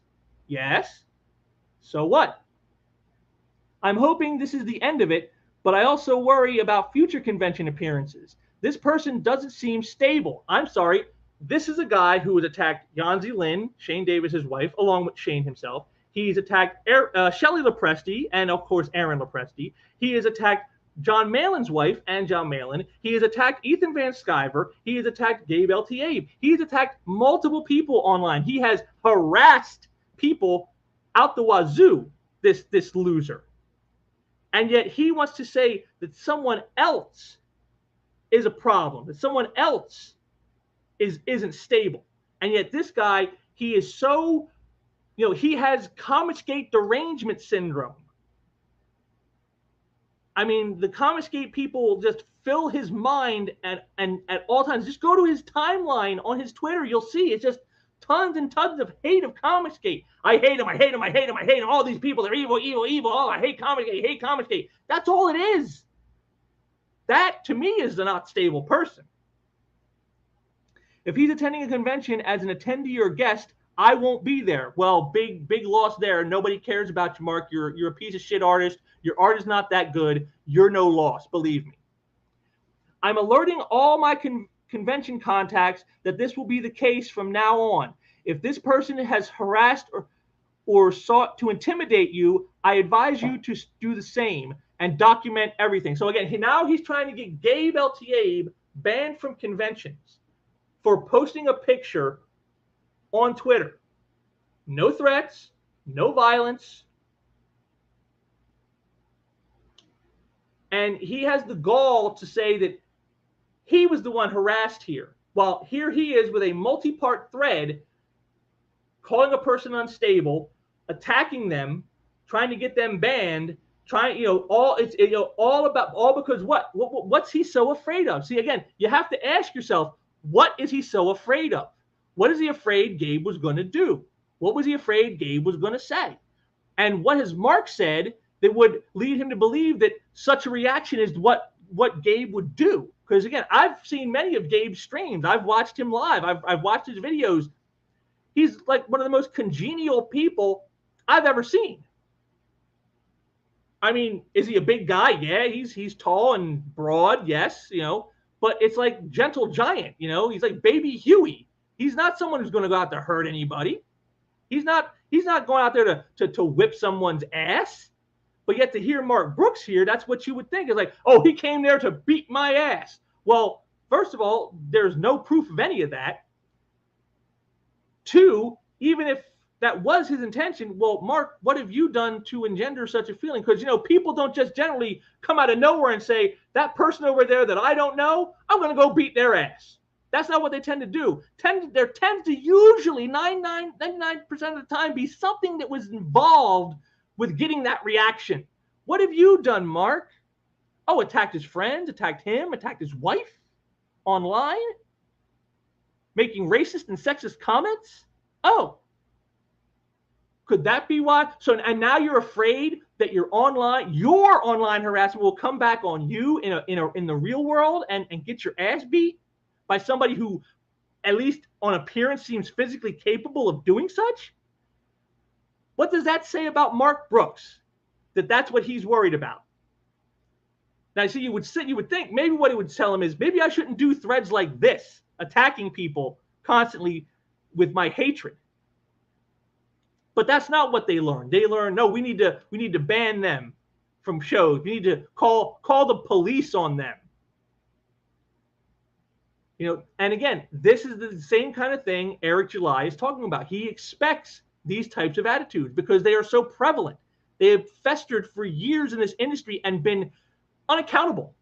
So what? I'm hoping this is the end of it, but I also worry about future convention appearances. This person doesn't seem stable. I'm sorry. This is a guy who has attacked Yanzi Lin, Shane Davis's wife, along with Shane himself. He's attacked Shelley Lopresti and, of course, Aaron Lopresti. He has attacked John Malin's wife and John Malin. He has attacked Ethan Van Sciver. He has attacked Gabe LTA. He has attacked multiple people online. He has harassed people out the wazoo, this loser. And yet he wants to say that someone else is a problem, that someone else isn't stable. And yet this guy, he is so, he has Comicsgate derangement syndrome. I mean, the Comicsgate people will just fill his mind at all times. Just go to his timeline on his Twitter. You'll see it's just tons and tons of hate of Comicsgate. I hate him. All these people, they're evil. Oh, I hate Comicsgate. That's all it is. That, to me, is the not stable person. If he's attending a convention as an attendee or guest, I won't be there. Well, big loss there. Nobody cares about you, Mark. You're a piece of shit artist. Your art is not that good. You're no loss, believe me. I'm alerting all my convention contacts that this will be the case from now on. If this person has harassed or sought to intimidate you, I advise you to do the same and document everything. So again, now he's trying to get Gabe LTA banned from conventions for posting a picture on Twitter. No threats, no violence. And he has the gall to say that he was the one harassed here. While here he is with a multi-part thread, calling a person unstable, attacking them, trying to get them banned, trying, all it's all about all because what's he so afraid of? See, again, you have to ask yourself, what is he so afraid of? What is he afraid Gabe was going to do? What was he afraid Gabe was going to say? And what has Mark said that would lead him to believe that such a reaction is what Gabe would do? Because again, I've seen many of Gabe's streams. I've watched him live. I've watched his videos. He's like one of the most congenial people I've ever seen. I mean, is he a big guy? Yeah, he's tall and broad, yes, but it's like gentle giant, he's like baby Huey. He's not someone who's going to go out to hurt anybody. He's not going out there to whip someone's ass. But yet to hear Mark Brooks here, that's what you would think. It's like, oh, he came there to beat my ass. Well, first of all, there's no proof of any of that. Two, even if that was his intention, well, Mark, what have you done to engender such a feeling? Because, people don't just generally come out of nowhere and say, that person over there that I don't know, I'm going to go beat their ass. That's not what they tend to do. There tends to usually 99% of the time be something that was involved with getting that reaction. What have you done, Mark? Oh, attacked his friends, attacked him, attacked his wife online, making racist and sexist comments? Oh, could that be why? So, and now you're afraid that your online harassment will come back on you in the real world and get your ass beat by somebody who, at least on appearance, seems physically capable of doing such? What does that say about Mark Brooks? That's what he's worried about. Now, see, you would think maybe what it would tell him is maybe I shouldn't do threads like this, attacking people constantly with my hatred. But that's not what they learn. They learn, no, we need to ban them from shows. We need to call the police on them. And again, this is the same kind of thing Eric July is talking about. He expects these types of attitudes because they are so prevalent. They have festered for years in this industry and been unaccountable.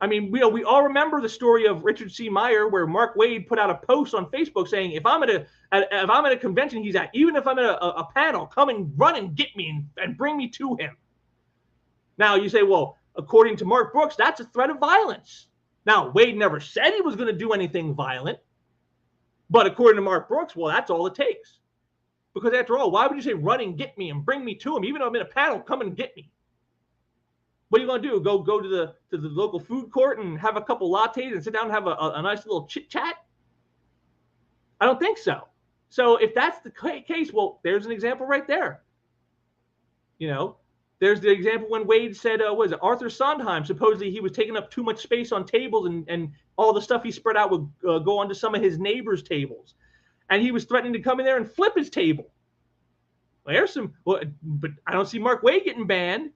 I mean, we all remember the story of Richard C. Meyer, where Mark Wade put out a post on Facebook saying, if I'm at a convention he's at, even if I'm at a panel, come and run and get me and bring me to him. Now you say, well, according to Mark Brooks, that's a threat of violence. Now, Wade never said he was going to do anything violent, but according to Mark Brooks, well, that's all it takes. Because after all, why would you say run and get me and bring me to him? Even though I'm in a panel, come and get me. What are you going to do? Go to the local food court and have a couple lattes and sit down and have a nice little chit chat? I don't think so. So if that's the case, well, there's an example right there. There's the example when Wade said, what is it, Arthur Sondheim, supposedly he was taking up too much space on tables and all the stuff he spread out would go onto some of his neighbors' tables. And he was threatening to come in there and flip his table. Well, but I don't see Mark Wade getting banned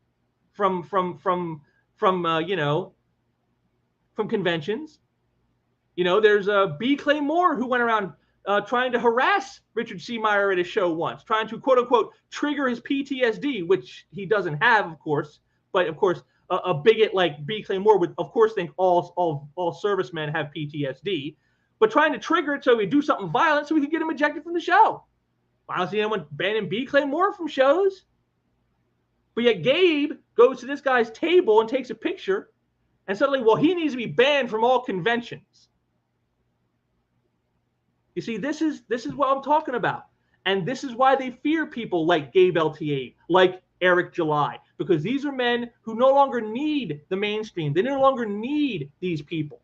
from conventions. There's B. Clay Moore who went around trying to harass Richard C. Meyer at a show once, trying to quote unquote trigger his PTSD, which he doesn't have, of course. But of course, a bigot like B. Clay Moore would, of course, think all servicemen have PTSD, but trying to trigger it so we do something violent so we can get him ejected from the show. I don't see anyone banning B. Clay Moore from shows. But yet Gabe goes to this guy's table and takes a picture, and suddenly, well, he needs to be banned from all conventions. You see, this is what I'm talking about. And this is why they fear people like Gabe LTA, like Eric July, because these are men who no longer need the mainstream. They no longer need these people.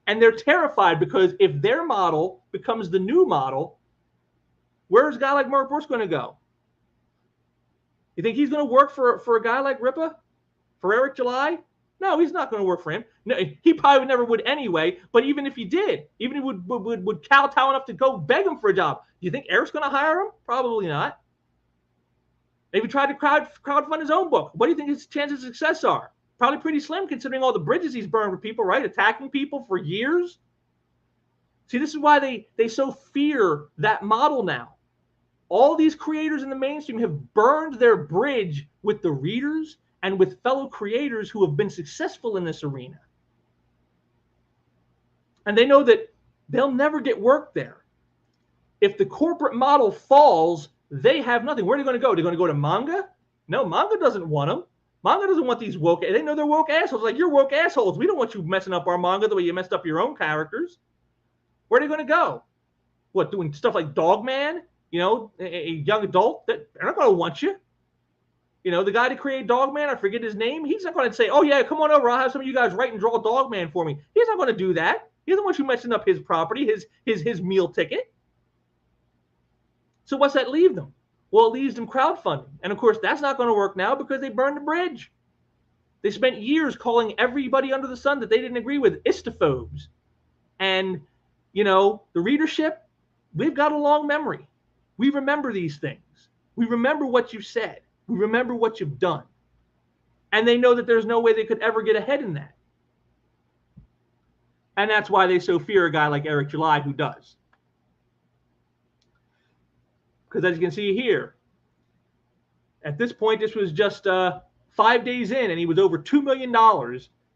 And they're terrified because if their model becomes the new model, where's a guy like Mark Brooks going to go? You think he's going to work for a guy like Rippa? For Eric July? No, he's not going to work for him. No, he probably never would anyway. But even if he did, even if he would kowtow enough to go beg him for a job, do you think Eric's going to hire him? Probably not. Maybe try to crowdfund his own book. What do you think his chances of success are? Probably pretty slim considering all the bridges he's burned for people, right? Attacking people for years. See, this is why they so fear that model now. All these creators in the mainstream have burned their bridge with the readers and with fellow creators who have been successful in this arena. And they know that they'll never get work there. If the corporate model falls, they have nothing. Where are they going to go? They're going to go to manga? No, manga doesn't want them. Manga doesn't want these woke. They know they're woke assholes. Like, you're woke assholes. We don't want you messing up our manga the way you messed up your own characters. Where are they going to go? What, doing stuff like Dogman? You know, a young adult? They're not going to want you. You know, the guy that created Dogman, I forget his name, he's not going to say, oh, yeah, come on over. I'll have some of you guys write and draw Dogman for me. He's not going to do that. He doesn't want you messing up his property, his meal ticket. So what's that leave them? Well, it leaves them crowdfunding. And, of course, that's not going to work now because they burned the bridge. They spent years calling everybody under the sun that they didn't agree with istophobes. And, you know, the readership, we've got a long memory. We remember these things. We remember what you've said. We remember what you've done. And they know that there's no way they could ever get ahead in that. And that's why they so fear a guy like Eric July who does. Because as you can see here, at this point, this was just 5 days in, and he was over $2 million.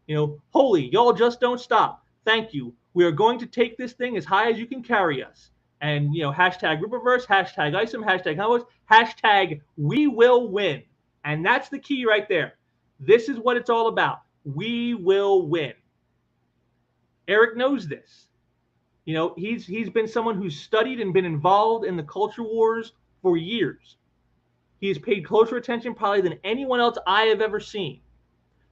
You know, holy, y'all just don't stop. Thank you. We are going to take this thing as high as you can carry us. And, you know, hashtag Rippaverse, hashtag Isom, hashtag Homos, hashtag we will win. And that's the key right there. This is what it's all about. We will win. Eric knows this. You know, he's been someone who's studied and been involved in the culture wars for years. He has paid closer attention probably than anyone else I have ever seen.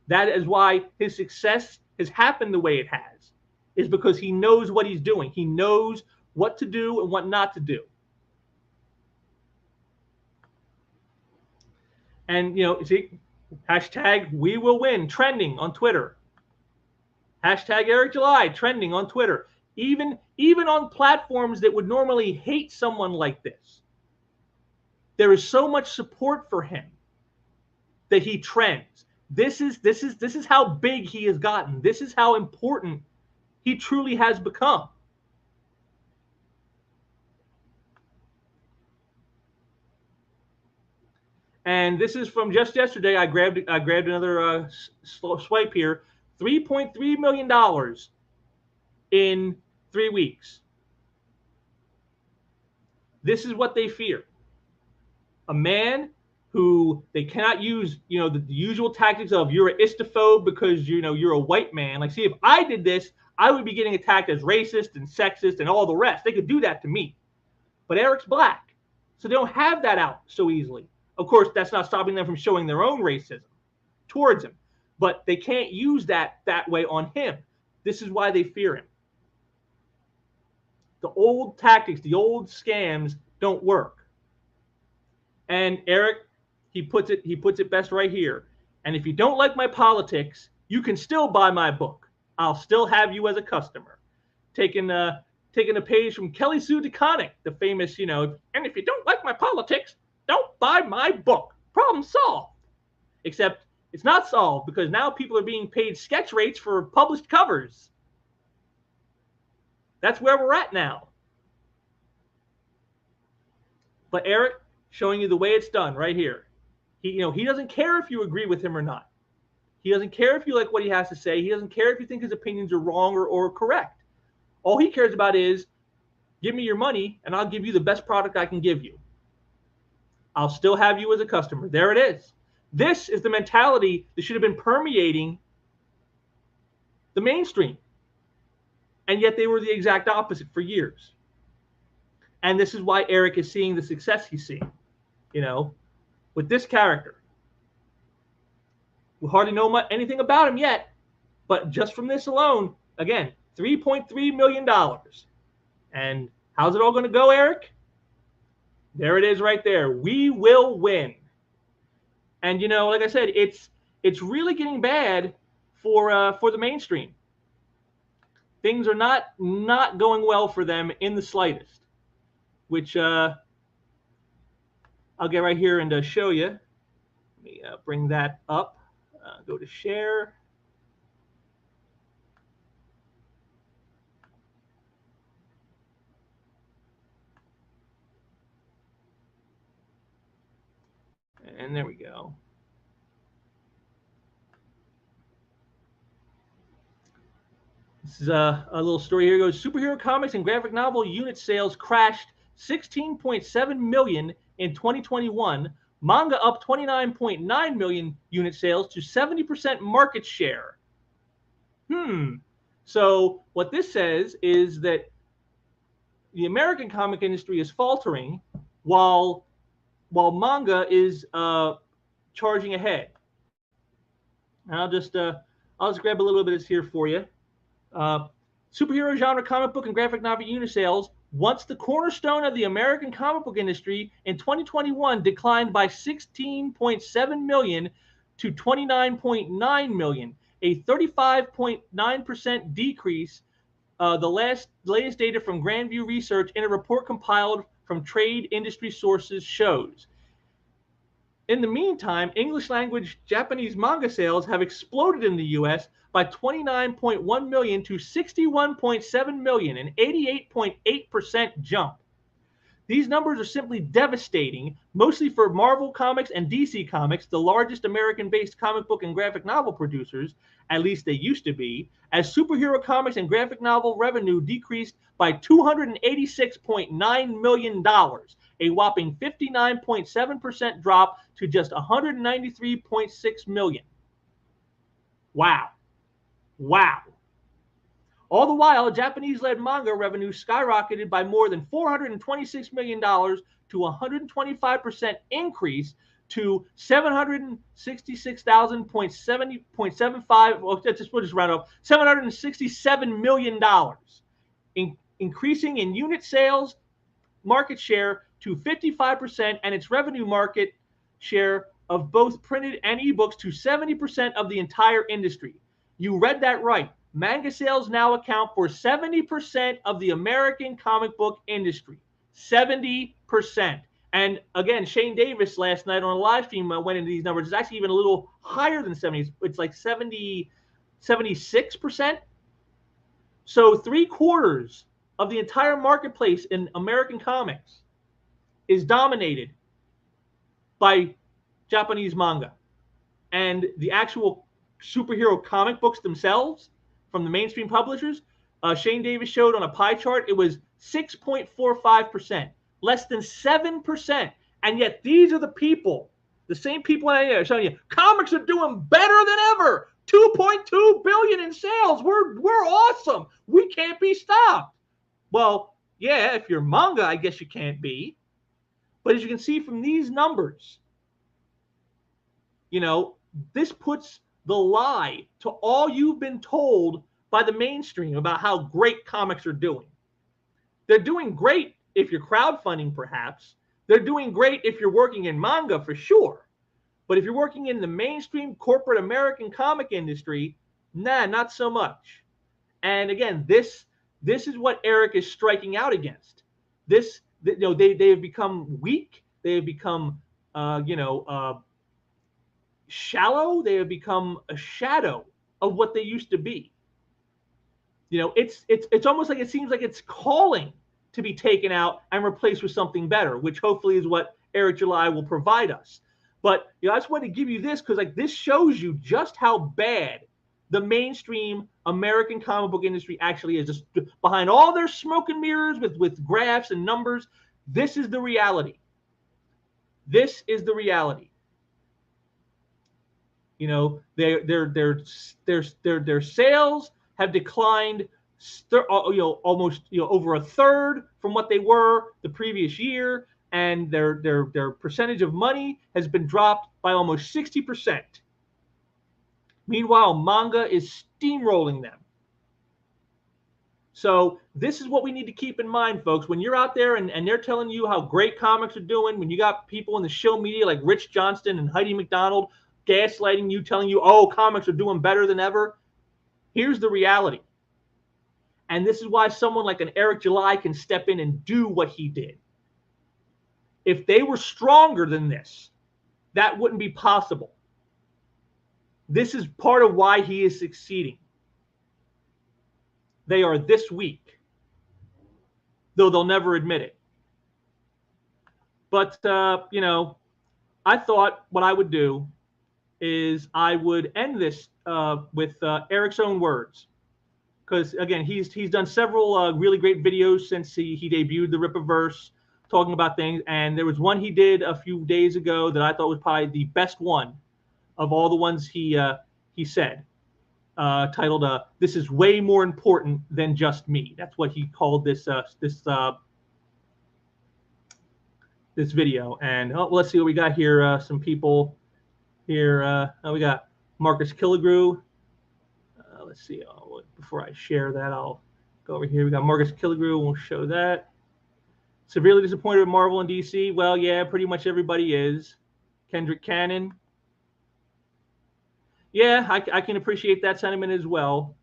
That is why his success has happened the way it has, is because he knows what he's doing. He knows what to do and what not to do. And, you know, see, hashtag we will win trending on Twitter. Hashtag Eric July trending on Twitter. Even on platforms that would normally hate someone like this, there is so much support for him that he trends. This is how big he has gotten. This is how important he truly has become. And this is from just yesterday. I grabbed another swipe here. $3.3 million in 3 weeks. This is what they fear. A man who they cannot use, you know, the usual tactics of you're an istophobe because, you know, you're a white man. Like, see, if I did this, I would be getting attacked as racist and sexist and all the rest. They could do that to me. But Eric's black, so they don't have that out so easily. Of course, that's not stopping them from showing their own racism towards him. But they can't use that way on him. This is why they fear him. The old tactics, the old scams don't work. And Eric, he puts it best right here. And if you don't like my politics, you can still buy my book. I'll still have you as a customer. Taking a page from Kelly Sue DeConnick, the famous, you know, and if you don't like my politics, don't buy my book. Problem solved. Except it's not solved because now people are being paid sketch rates for published covers. That's where we're at now. But Eric, showing you the way it's done right here. He doesn't care if you agree with him or not. He doesn't care if you like what he has to say. He doesn't care if you think his opinions are wrong or correct. All he cares about is, give me your money and I'll give you the best product I can give you. I'll still have you as a customer. There it is. This is the mentality that should have been permeating the mainstream. And yet they were the exact opposite for years. And this is why Eric is seeing the success he's seeing, you know, with this character. We hardly know anything about him yet, but just from this alone, again, $3.3 million. And how's it all going to go, Eric? There it is right there. We will win. And, you know, like I said, it's really getting bad for the mainstream. Things are not going well for them in the slightest, which I'll get right here and show you. Let me bring that up. Go to share. And there we go. This is a little story here. It goes, superhero comics and graphic novel unit sales crashed 16.7 million in 2021, Manga up 29.9 million unit sales to 70% market share. So what this says is that the American comic industry is faltering while manga is charging ahead. And I'll just grab a little bit of this here for you. Superhero genre comic book and graphic novel unit sales, once the cornerstone of the American comic book industry, in 2021 declined by 16.7 million to 29.9 million, a 35.9% decrease. The latest data from Grandview Research in a report compiled from trade industry sources shows. In the meantime, English language Japanese manga sales have exploded in the US by 29.1 million to 61.7 million, an 88.8% jump. These numbers are simply devastating, mostly for Marvel Comics and DC Comics, the largest American-based comic book and graphic novel producers, at least they used to be, as superhero comics and graphic novel revenue decreased by $286.9 million, a whopping 59.7% drop to just $193.6 million. Wow. Wow. All the while, Japanese-led manga revenue skyrocketed by more than $426 million to a 125% increase to $766,000.75. Well, we'll just round up. $767 million, increasing in unit sales market share to 55%, and its revenue market share of both printed and ebooks to 70% of the entire industry. You read that right. Manga sales now account for 70% of the American comic book industry. 70%. And again, Shane Davis last night on a live stream went into these numbers. It's actually even a little higher than 70. It's like 76%. So 3/4 of the entire marketplace in American comics is dominated by Japanese manga. And the actual superhero comic books themselves from the mainstream publishers, Shane Davis showed on a pie chart, it was 6.45%, less than 7%. And yet these are the people, the same people are showing you, comics are doing better than ever. 2.2 billion in sales. We're awesome. We can't be stopped. Well, yeah, if you're manga, I guess you can't be. But as you can see from these numbers, this puts the lie to all you've been told by the mainstream about how great comics are doing. They're doing great if you're crowdfunding, perhaps. They're doing great if you're working in manga, for sure. But if you're working in the mainstream corporate American comic industry, nah, not so much. And again, this is what Eric is striking out against. They have become weak. They have become, shallow. They have become a shadow of what they used to be. It's almost like it seems like it's calling to be taken out and replaced with something better, which hopefully is what Eric July will provide us. But I just wanted to give you this because this shows you just how bad the mainstream American comic book industry actually is. Just behind all their smoke and mirrors with graphs and numbers, this is the reality. This is the reality. Their sales have declined, almost over a third from what they were the previous year, and their percentage of money has been dropped by almost 60%. Meanwhile, manga is steamrolling them. So this is what we need to keep in mind, folks. When you're out there and they're telling you how great comics are doing, when you got people in the shill media like Rich Johnston and Heidi McDonald gaslighting you, telling you, oh, comics are doing better than ever, here's the reality. And this is why someone like an Eric July can step in and do what he did. If they were stronger than this, that wouldn't be possible. This is part of why he is succeeding. They are this weak, though they'll never admit it. But, I thought what I would do is I would end this with Eric's own words. Because, again, he's done several really great videos since he debuted the Rippaverse. talking about things. And there was one he did a few days ago that I thought was probably the best one of all the ones he said, titled "This is way more important than just me." That's what he called this this video. And let's see what we got here. Some people here. We got Marcus Killigrew. Let's see. Before I share that, I'll go over here. We got Marcus Killigrew. We'll show that. Severely disappointed with Marvel and DC. Well, yeah, pretty much everybody is. Kendrick Cannon. Yeah, I can appreciate that sentiment as well.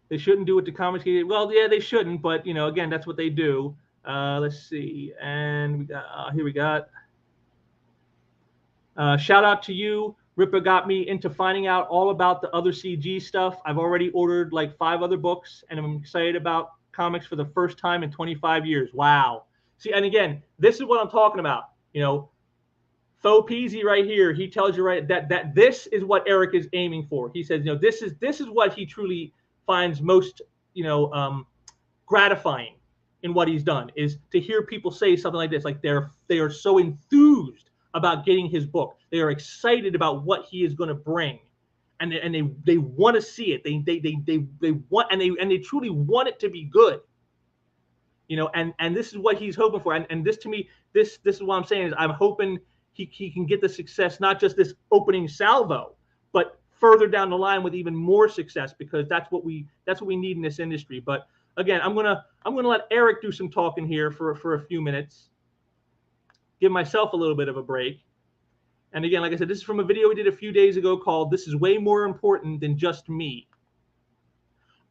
They shouldn't do it to comics. Well, yeah, they shouldn't, but you know, again, that's what they do. Let's see, and we got here we got. Shout out to you. Rippa got me into finding out all about the other CG stuff. I've already ordered like 5 other books, and I'm excited about comics for the first time in 25 years. Wow. See, and again, this is what I'm talking about. You know, Faux Peasy right here. He tells you right that this is what Eric is aiming for. He says, you know, this is what he truly finds most, you know, gratifying in what he's done, is to hear people say something like this, like they are so enthused about getting his book. They are excited about what he is going to bring, and they want to see it. They want, and they truly want it to be good. You know, and this is what he's hoping for. And this, to me, this is what I'm saying, is I'm hoping he can get the success, not just this opening salvo, but further down the line with even more success, because that's what we need in this industry. But again, I'm gonna let Eric do some talking here for a few minutes, give myself a little bit of a break. And again, like I said, this is from a video we did a few days ago called "This is way more important than just me.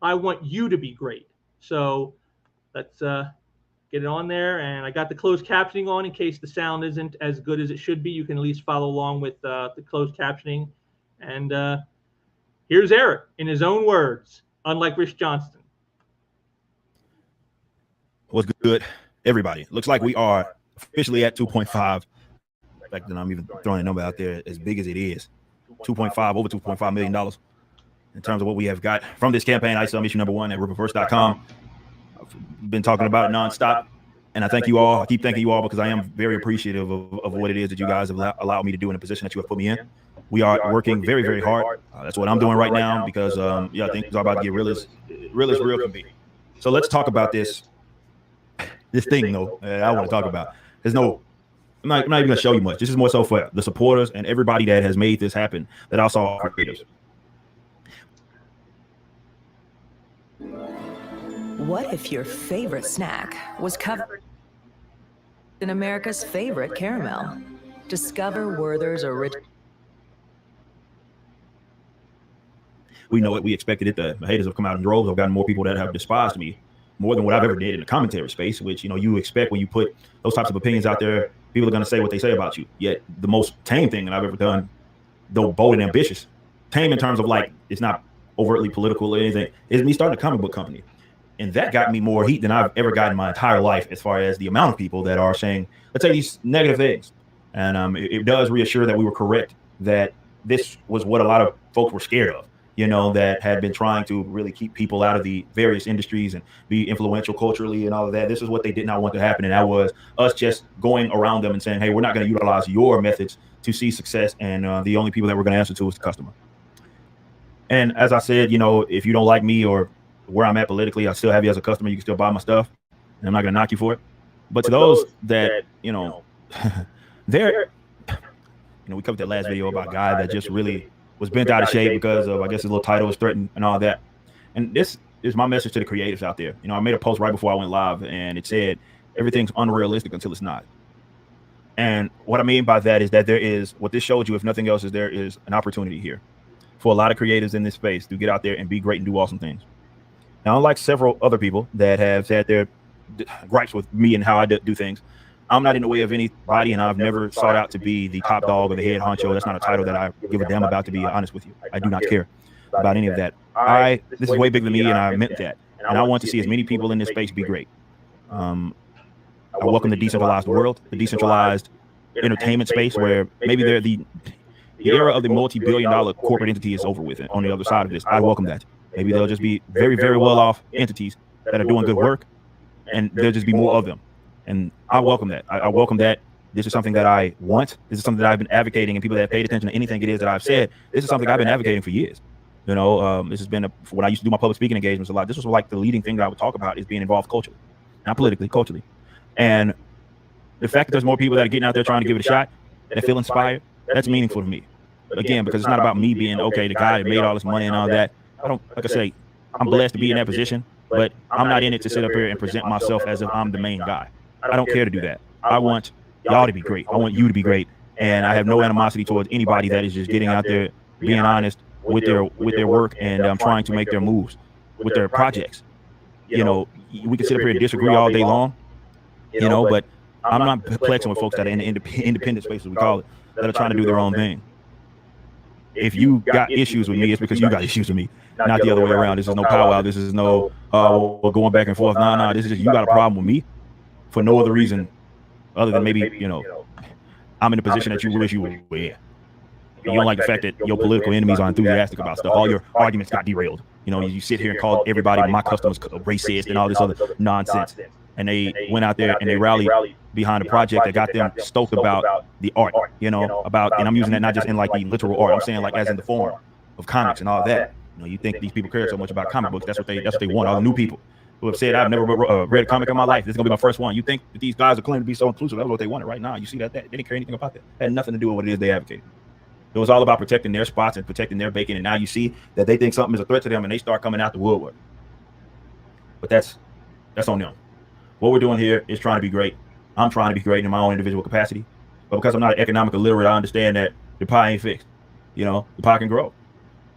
I want you to be great." So let's get it on there. And I got the closed captioning on in case the sound isn't as good as it should be. You can at least follow along with the closed captioning. And here's Eric in his own words, unlike Rich Johnston. What's good, everybody? Looks like we are officially at 2.5. In fact, I'm even throwing a number out there as big as it is. 2.5, over $2.5 million in terms of what we have got from this campaign. ISOM issue number 1 at Rippaverse.com. I've been talking about it nonstop, and I thank you all. I keep thanking you all because I am very appreciative of what it is that you guys have allowed me to do in the position that you have put me in. We are working very, very hard. That's what I'm doing right now because, yeah, things are about to get real as real can be. So let's talk about this thing, though, I want to talk about. I'm not even going to show you much. This is more so for the supporters and everybody that has made this happen, that also are creators. What if your favorite snack was covered in America's favorite caramel? Discover Werther's original. We know it. We expected it. The haters have come out in droves. I've gotten more people that have despised me more than what I've ever did in the commentary space, which, you know, you expect when you put those types of opinions out there. People are going to say what they say about you. Yet the most tame thing that I've ever done, though bold and ambitious, tame in terms of like it's not overtly political or anything, is me starting a comic book company. And that got me more heat than I've ever gotten in my entire life, as far as the amount of people that are saying, let's say, these negative things. And it does reassure that we were correct, that this was what a lot of folks were scared of, you know, that had been trying to really keep people out of the various industries and be influential culturally and all of that. This is what they did not want to happen. And that was us just going around them and saying, hey, we're not going to utilize your methods to see success. And the only people that we're going to answer to is the customer. And as I said, you know, if you don't like me or where I'm at politically, I still have you as a customer. You can still buy my stuff, and I'm not going to knock you for it. But to those that, you know, they're, you know, we covered that last video about a guy that just really was bent out of shape because of, I guess, his little title was threatened and all that. And this is my message to the creatives out there. You know, I made a post right before I went live, and it said everything's unrealistic until it's not. And what I mean by that is that there is, what this showed you, if nothing else, is there is an opportunity here for a lot of creatives in this space to get out there and be great and do awesome things. Now, unlike several other people that have had their gripes with me and how I do things, I'm not in the way of anybody, and I've never sought out to be the top dog or the head honcho. That's not a title that I give a damn about, to be honest with you. I do not care about any of that. This is way bigger than me, and I meant that. And I want to see as many people in this space be great. I welcome the decentralized world, the decentralized entertainment space, where maybe the era of the multi-billion-dollar corporate entity is over with. On the other side of this, I welcome that. Maybe they'll just be very, very well off entities that are doing good work, and there'll just be more of them. And I welcome that. I welcome that. This is something that I want. This is something that I've been advocating, and people that have paid attention to anything it is that I've said, this is something I've been advocating for years. You know, this has been when I used to do my public speaking engagements a lot. This was like the leading thing that I would talk about is being involved culturally, not politically, culturally. And the fact that there's more people that are getting out there trying to give it a shot, that feel inspired, that's meaningful to me. Again, because it's not about me being, okay, the guy that made all this money and all that. I don't, like I say, I'm blessed to be in that position, but I'm not in it to sit up here and present myself as if I'm the main guy. I don't care to do that. I want y'all to be great. I want you to be great. And I have no animosity towards anybody that is just getting out there, being honest with their work and trying to make their moves with their projects. You know, we can sit up here and disagree all day long, you know, but I'm not perplexing with folks that are in the independent space, as we call it, that are trying to do their own thing. If you got issues with me, it's because you got issues with me, not the other way around. This is no powwow. This is no we're going back and forth. No, this is just you got a problem with me for no other reason other than maybe, you know, I'm in a position that you wish you were in. You don't like the fact that your political enemies are enthusiastic about stuff. All your arguments got derailed. You know, you sit here and call everybody, my customers, racist and all this other nonsense. And they went out there and they rallied behind a project that got them stoked about the art, you know, about, and I'm using that not just in like the literal art, I'm saying like as in the form of comics and all that. You know, you think these people care so much about comic books, that's what they want. All the new people who have said, I've never read a comic in my life, this is gonna be my first one. You think that these guys are claiming to be so inclusive, that's what they wanted right now. You see that they didn't care anything about that. It had nothing to do with what it is they advocated. It was all about protecting their spots and protecting their bacon. And now you see that they think something is a threat to them and they start coming out the woodwork. But that's on them. What we're doing here is trying to be great. I'm trying to be great in my own individual capacity. But because I'm not an economic illiterate, I understand that the pie ain't fixed. You know, the pie can grow.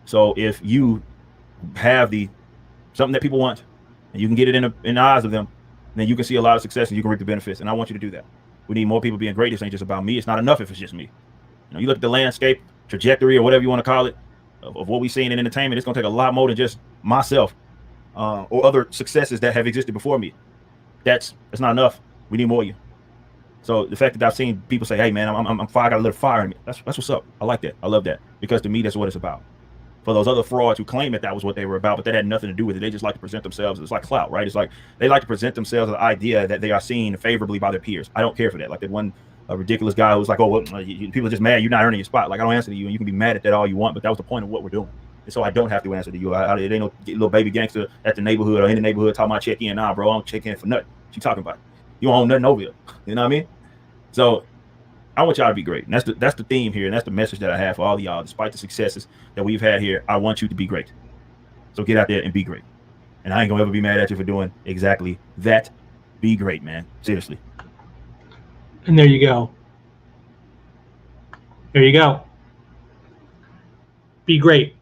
So if you have something that people want and you can get it in the eyes of them, then you can see a lot of success and you can reap the benefits. And I want you to do that. We need more people being great. This ain't just about me. It's not enough if it's just me. You know, you look at the landscape, trajectory, or whatever you want to call it, of what we've seen in entertainment. It's going to take a lot more than just myself or other successes that have existed before me. That's not enough. We need more of you. So the fact that I've seen people say, "Hey, man, I'm fire. I got a little fire in me." That's what's up. I like that. I love that, because to me, that's what it's about. For those other frauds who claim that was what they were about, but that had nothing to do with it, they just like to present themselves. It's like clout, right? It's like they like to present themselves as the idea that they are seen favorably by their peers. I don't care for that. Like that one ridiculous guy who was like, "Oh, well, people are just mad you're not earning your spot." Like, I don't answer to you, and you can be mad at that all you want, but that was the point of what we're doing. And so I don't have to answer to you. It ain't no little baby gangster at the neighborhood or in the neighborhood talking about check in. Nah, bro, I don't check in for nothing. What you talking about? You don't own nothing over here. You know what I mean? So I want y'all to be great. And that's the theme here, and that's the message that I have for all of y'all. Despite the successes that we've had here, I want you to be great. So get out there and be great. And I ain't gonna ever be mad at you for doing exactly that. Be great, man. Seriously. And there you go. There you go. Be great.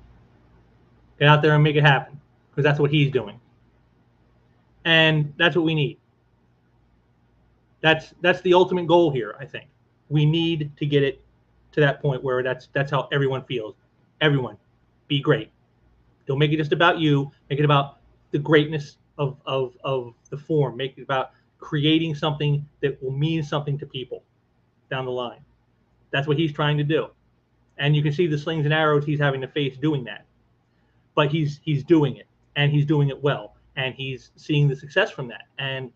Get out there and make it happen, because that's what he's doing. And that's what we need. That's the ultimate goal here, I think. We need to get it to that point where that's how everyone feels. Everyone, be great. Don't make it just about you. Make it about the greatness of the form. Make it about creating something that will mean something to people down the line. That's what he's trying to do. And you can see the slings and arrows he's having to face doing that. But he's doing it, and he's doing it well, and he's seeing the success from that. And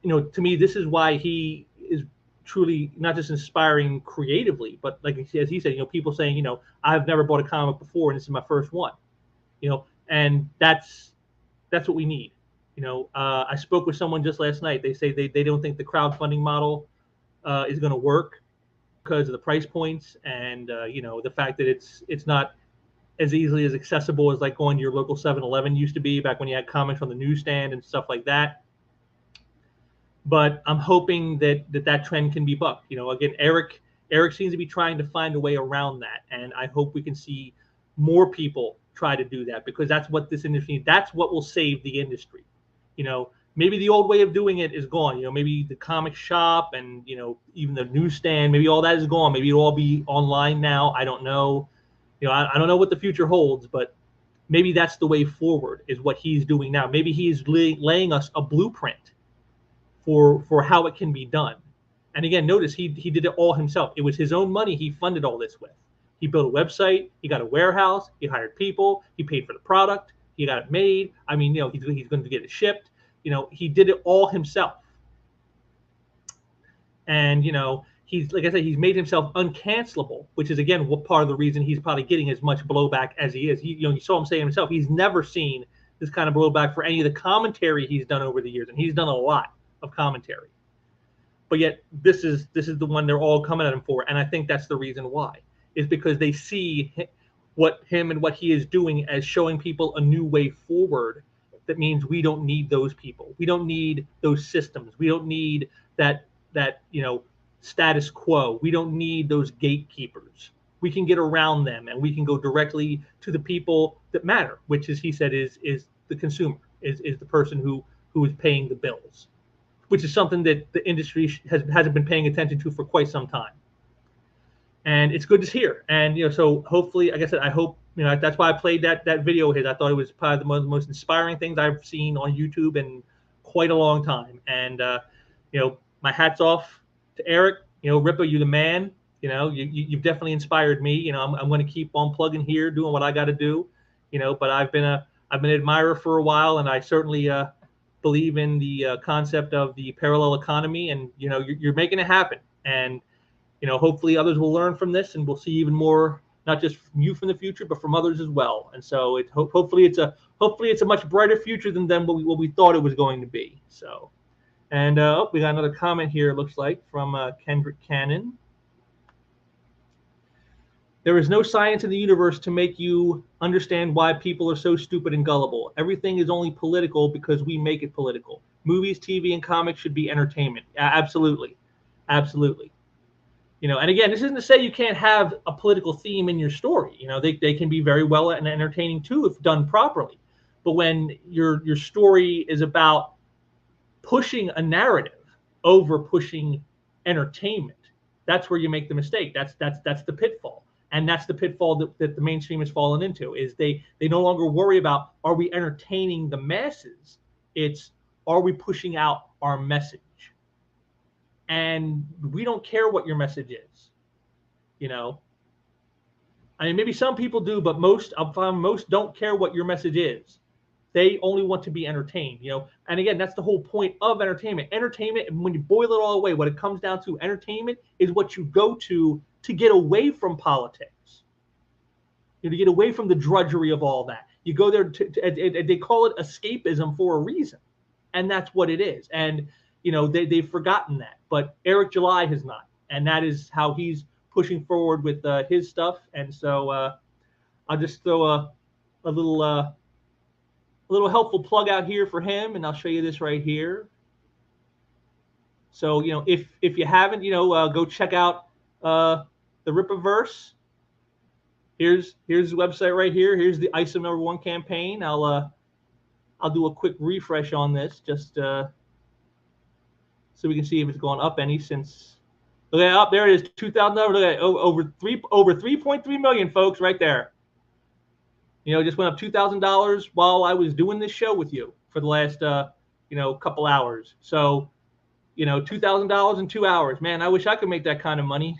you know, to me, this is why he is truly not just inspiring creatively, but like as he said, you know, people saying, you know, I've never bought a comic before and this is my first one, you know, and that's what we need. You know, I spoke with someone just last night. They say they don't think the crowdfunding model is going to work because of the price points and you know, the fact that it's not as easily as accessible as like going to your local 7-Eleven used to be back when you had comics on the newsstand and stuff like that. But I'm hoping that trend can be bucked. You know, again, Eric seems to be trying to find a way around that, and I hope we can see more people try to do that, because that's what this industry, that's what will save the industry. You know, maybe the old way of doing it is gone. You know, maybe the comic shop and, you know, even the newsstand, maybe all that is gone. Maybe it'll all be online now. I don't know. You know, I don't know what the future holds, but maybe that's the way forward, is what he's doing now. Maybe he's laying us a blueprint for how it can be done. And again, notice he did it all himself. It was his own money he funded all this with. He built a website, he got a warehouse, he hired people, he paid for the product, He got it made. I mean, he's going to get it shipped. He did it all himself. And he's, like I said, he's made himself uncancelable, which is again what part of the reason he's probably getting as much blowback as he is. You saw him say himself, he's never seen this kind of blowback for any of the commentary he's done over the years, and he's done a lot of commentary. But yet this is the one they're all coming at him for, and I think that's the reason why, is because they see what he is doing as showing people a new way forward. That means we don't need those people. We don't need those systems. We don't need that status quo. We don't need those gatekeepers. We can get around them, and we can go directly to the people that matter, which, as he said, is the consumer, is the person who is paying the bills, which is something that the industry hasn't been paying attention to for quite some time. And it's good to hear. And so hopefully, like I said, I hope that's why I played that video of his. I thought it was probably the most inspiring things I've seen on YouTube in quite a long time. And my hat's off to Eric. Rippa, you're the man. You've definitely inspired me. I'm going to keep on plugging here, doing what I got to do. But I've been an admirer for a while, and I certainly believe in the concept of the parallel economy. And you're making it happen. And hopefully others will learn from this, and we'll see even more, not just from you from the future, but from others as well. And so hopefully it's a much brighter future than what we thought it was going to be. So. And we got another comment here, it looks like, from Kendrick Cannon. There is no science in the universe to make you understand why people are so stupid and gullible. Everything is only political because we make it political. Movies, TV, and comics should be entertainment. Absolutely. Absolutely. And again, this isn't to say you can't have a political theme in your story. They can be very well and entertaining too if done properly. But when your story is about pushing a narrative over pushing entertainment, that's where you make the mistake. That's the pitfall, and that's the pitfall that the mainstream has fallen into. Is they no longer worry about, are we entertaining the masses? It's, are we pushing out our message? And we don't care what your message is. I mean, maybe some people do, but most don't care what your message is. They only want to be entertained, And again, that's the whole point of entertainment. Entertainment, when you boil it all away, what it comes down to, entertainment is what you go to get away from politics. To get away from the drudgery of all that. You go there they call it escapism for a reason, and that's what it is. And they've forgotten that, but Eric July has not, and that is how he's pushing forward with his stuff. And so I'll just throw a little helpful plug out here for him, and I'll show you this right here. So if you haven't, go check out the Rippaverse. Here's the website right here. Here's the ISOM #1 campaign. I'll do a quick refresh on this just so we can see if it's gone up any since. Look at up there it is, $2,000. Look at over 3.3 million folks right there. Just went up $2,000 while I was doing this show with you for the last, couple hours. So, $2,000 in 2 hours. Man, I wish I could make that kind of money.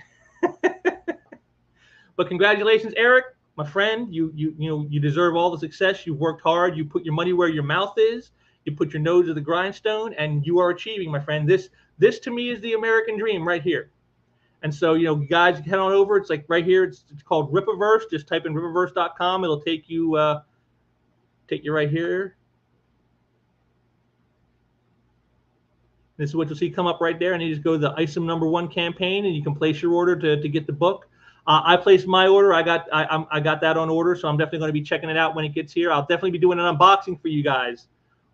But congratulations, Eric, my friend. You deserve all the success. You've worked hard. You put your money where your mouth is. You put your nose to the grindstone, and you are achieving, my friend. This to me is the American dream right here. And so, guys, head on over. It's like right here. It's called Rippaverse. Just type in rippaverse.com. It'll take you right here. This is what you'll see come up right there. And you just go to the ISOM #1 campaign, and you can place your order to get the book. I placed my order. I got that on order, so I'm definitely going to be checking it out when it gets here. I'll definitely be doing an unboxing for you guys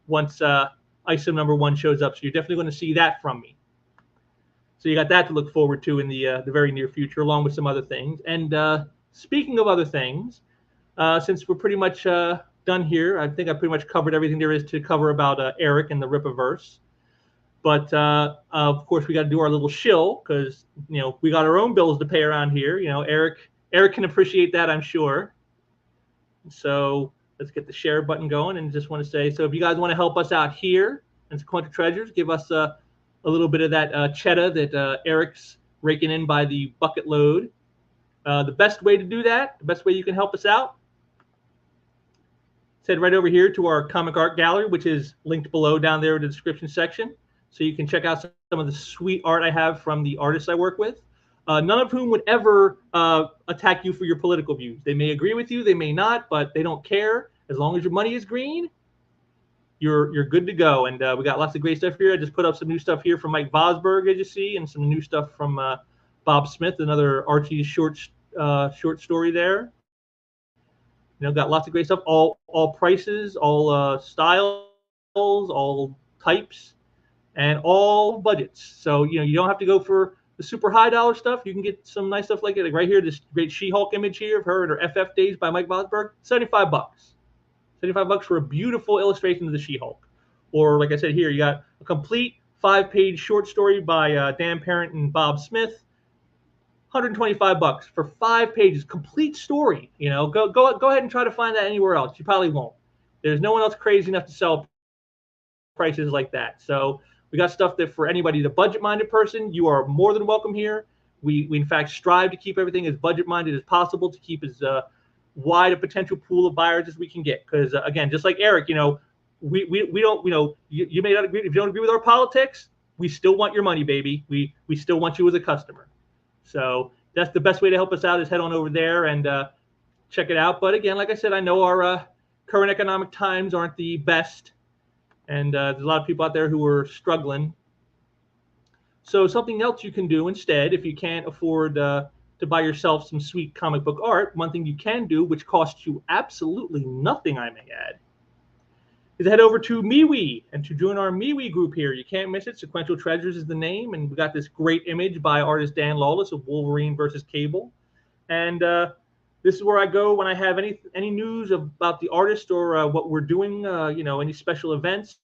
once ISOM #1 shows up. So you're definitely going to see that from me. So you got that to look forward to in the very near future, along with some other things. And speaking of other things, since we're pretty much done here, I think I pretty much covered everything there is to cover about Eric and the Rippaverse. But of course, we got to do our little shill because we got our own bills to pay around here. Eric can appreciate that, I'm sure. So let's get the share button going, and just want to say, so if you guys want to help us out here and Sequential Treasures, give us a little bit of that cheddar that Eric's raking in by the bucket load. The best way to do that, the best way you can help us out, head right over here to our comic art gallery, which is linked below down there in the description section. So you can check out some of the sweet art I have from the artists I work with. None of whom would ever attack you for your political views. They may agree with you, they may not, but they don't care. As long as your money is green, you're good to go. And we got lots of great stuff here. I just put up some new stuff here from Mike Vosburgh, as you see, and some new stuff from Bob Smith, another Archie short story there. Got lots of great stuff. All prices, all styles, all types, and all budgets. So you don't have to go for the super high dollar stuff. You can get some nice stuff like it. Like right here, this great She-Hulk image here of her and her FF days by Mike Vosburgh, $75. $75 for a beautiful illustration of the She-Hulk. Or like I said here, you got a complete 5-page short story by Dan Parent and Bob Smith. $125 for 5 pages, complete story. Go ahead and try to find that anywhere else. You probably won't. There's no one else crazy enough to sell prices like that. So we got stuff that for anybody, the budget-minded person, you are more than welcome here. We in fact strive to keep everything as budget-minded as possible, to keep as wide a potential pool of buyers as we can get. Because again, just like Eric, we don't, you may not agree. If you don't agree with our politics, we still want your money, baby. We still want you as a customer. So that's the best way to help us out, is head on over there and check it out. But again, like I said, I know our current economic times aren't the best, and there's a lot of people out there who are struggling. So something else you can do instead, if you can't afford to buy yourself some sweet comic book art, one thing you can do, which costs you absolutely nothing, I may add, is head over to MeWe and to join our MeWe group here. You can't miss it. Sequential Treasures is the name, and we got this great image by artist Dan Lawless of Wolverine versus Cable. And this is where I go when I have any news about the artist or what we're doing, any special events.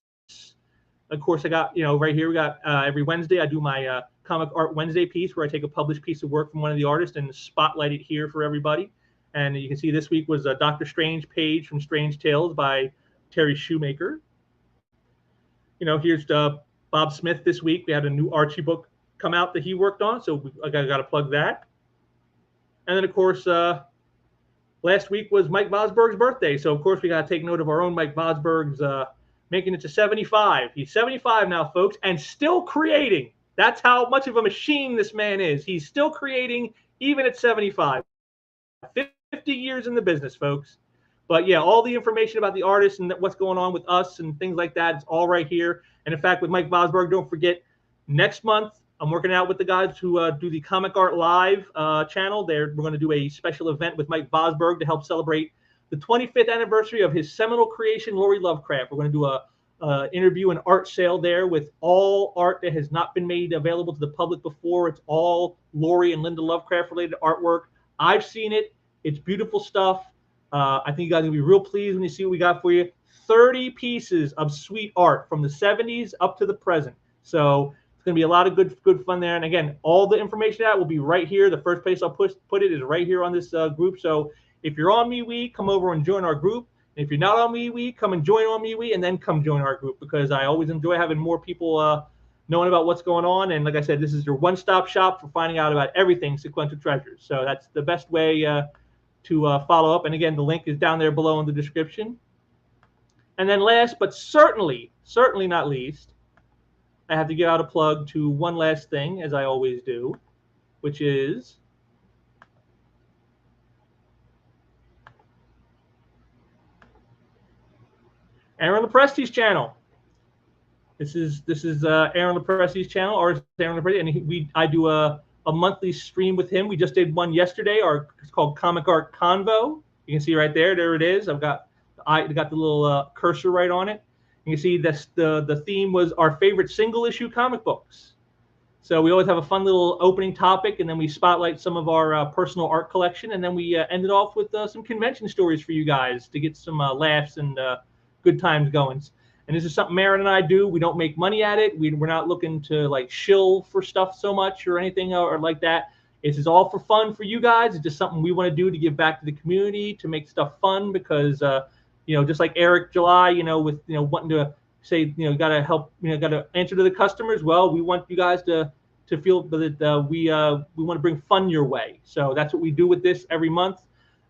Of course, I got, right here, we got every Wednesday, I do my Comic Art Wednesday piece where I take a published piece of work from one of the artists and spotlight it here for everybody. And you can see this week was a Doctor Strange page from Strange Tales by Terry Shoemaker. Here's Bob Smith this week. We had a new Archie book come out that he worked on, so I got to plug that. And then, of course, last week was Mike Vosburgh's birthday, so of course we got to take note of our own Mike Vosburgh's making it to 75. He's 75 now, folks, and still creating. That's how much of a machine this man is. He's still creating even at 75. 50 years in the business, folks. But yeah, all the information about the artist and what's going on with us and things like that, it's all right here. And in fact, with Mike Vosburgh, don't forget, next month, I'm working out with the guys who do the Comic Art Live channel. We're going to do a special event with Mike Vosburgh to help celebrate the 25th anniversary of his seminal creation, Laurie Lovecraft. We're going to do a interview and art sale there with all art that has not been made available to the public before. It's all Laurie and Linda Lovecraft related artwork. I've seen it. It's beautiful stuff. I think you guys are going to be real pleased when you see what we got for you. 30 pieces of sweet art from the 70s up to the present. So it's going to be a lot of good fun there. And again, all the information out will be right here. The first place I'll put it is right here on this group. So if you're on MeWe, come over and join our group. And if you're not on MeWe, come and join on MeWe and then come join our group, because I always enjoy having more people knowing about what's going on. And like I said, this is your one-stop shop for finding out about everything Sequential Treasures. So that's the best way to follow up. And again, the link is down there below in the description. And then last, but certainly not least, I have to give out a plug to one last thing, as I always do, which is Aaron Lepresti's channel. This is Aaron Lepresti's channel, or Aaron Lepresti, and I do a monthly stream with him. We just did one yesterday. It's called Comic Art Convo. You can see right there. There it is. I got the little cursor right on it. You can see this. The theme was our favorite single issue comic books. So we always have a fun little opening topic, and then we spotlight some of our personal art collection, and then we end it off with some convention stories for you guys to get some laughs and good times going. And this is something Marin and I do. We don't make money at it. We're not looking to like shill for stuff so much or anything or like that. This is all for fun for you guys. It's just something we want to do to give back to the community, to make stuff fun, because just like Eric July, with wanting to say, got to help, got to answer to the customers. Well, we want you guys to feel that we want to bring fun your way. So that's what we do with this every month.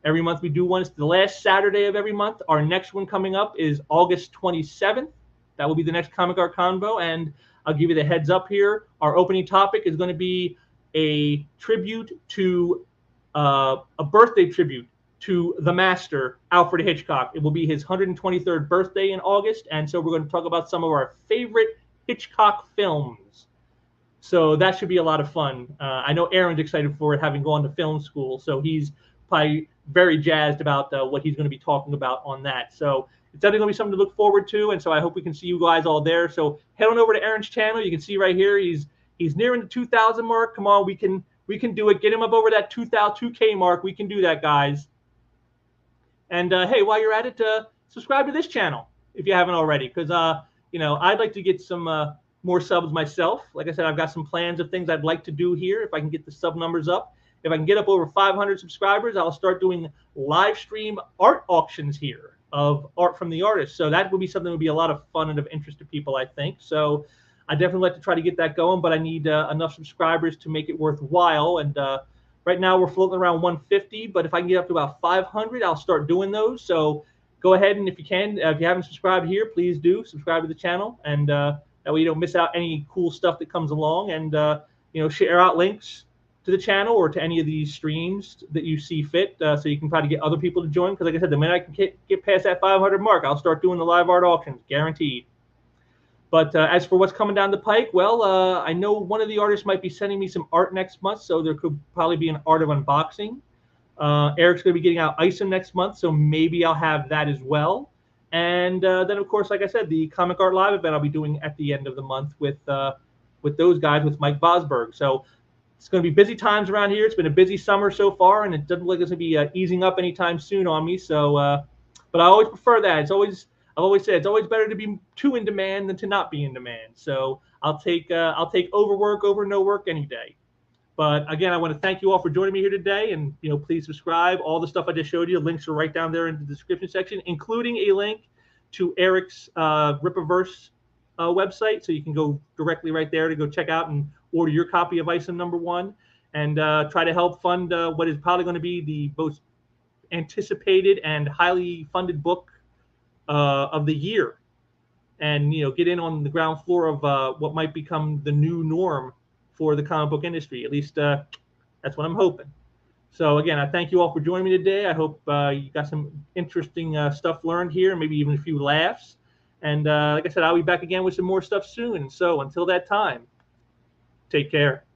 Every month we do one. It's the last Saturday of every month. Our next one coming up is August 27th. That will be the next Comic Art Convo. And I'll give you the heads up here. Our opening topic is going to be a tribute to a birthday tribute to the master, Alfred Hitchcock. It will be his 123rd birthday in August. And so we're going to talk about some of our favorite Hitchcock films. So that should be a lot of fun. I know Aaron's excited for it, having gone to film school. So he's probably very jazzed about what he's going to be talking about on that. So it's definitely going to be something to look forward to. And so I hope we can see you guys all there. So head on over to Aaron's channel. You can see right here, he's nearing the 2,000 mark. Come on, we can do it. Get him up over that 2K mark. We can do that, guys. And hey, while you're at it, subscribe to this channel if you haven't already, because I'd like to get some more subs myself. Like I said, I've got some plans of things I'd like to do here if I can get the sub numbers up. If I can get up over 500 subscribers, I'll start doing live stream art auctions here of art from the artists. So that would be something that would be a lot of fun and of interest to people, I think. So I definitely like to try to get that going, but I need enough subscribers to make it worthwhile. And right now we're floating around 150, but if I can get up to about 500, I'll start doing those. So go ahead, and if you can, if you haven't subscribed here, please do subscribe to the channel, and that way you don't miss out any cool stuff that comes along. And share out links to the channel or to any of these streams that you see fit, so you can try to get other people to join. Because like I said, the minute I can get past that 500 mark, I'll start doing the live art auctions, guaranteed. But as for what's coming down the pike, well, I know one of the artists might be sending me some art next month, so there could probably be an art of unboxing. Eric's going to be getting out Isom next month, so maybe I'll have that as well. And then, of course, like I said, the Comic Art Live event I'll be doing at the end of the month with those guys, with Mike Bosberg. So it's going to be busy times around here. It's been a busy summer so far, and it doesn't look like it's going to be easing up anytime soon on me. So, but I always prefer that. I've always said it's always better to be too in demand than to not be in demand. So I'll take overwork over no work any day. But again, I want to thank you all for joining me here today, and please subscribe. All the stuff I just showed you, links are right down there in the description section, including a link to Eric's Rippaverse website, so you can go directly right there to go check out and order your copy of Isom #1, and try to help fund what is probably going to be the most anticipated and highly funded book of the year, and get in on the ground floor of what might become the new norm for the comic book industry. At least that's what I'm hoping. So again, I thank you all for joining me today. I hope you got some interesting stuff learned here, maybe even a few laughs. And like I said, I'll be back again with some more stuff soon. So until that time, take care.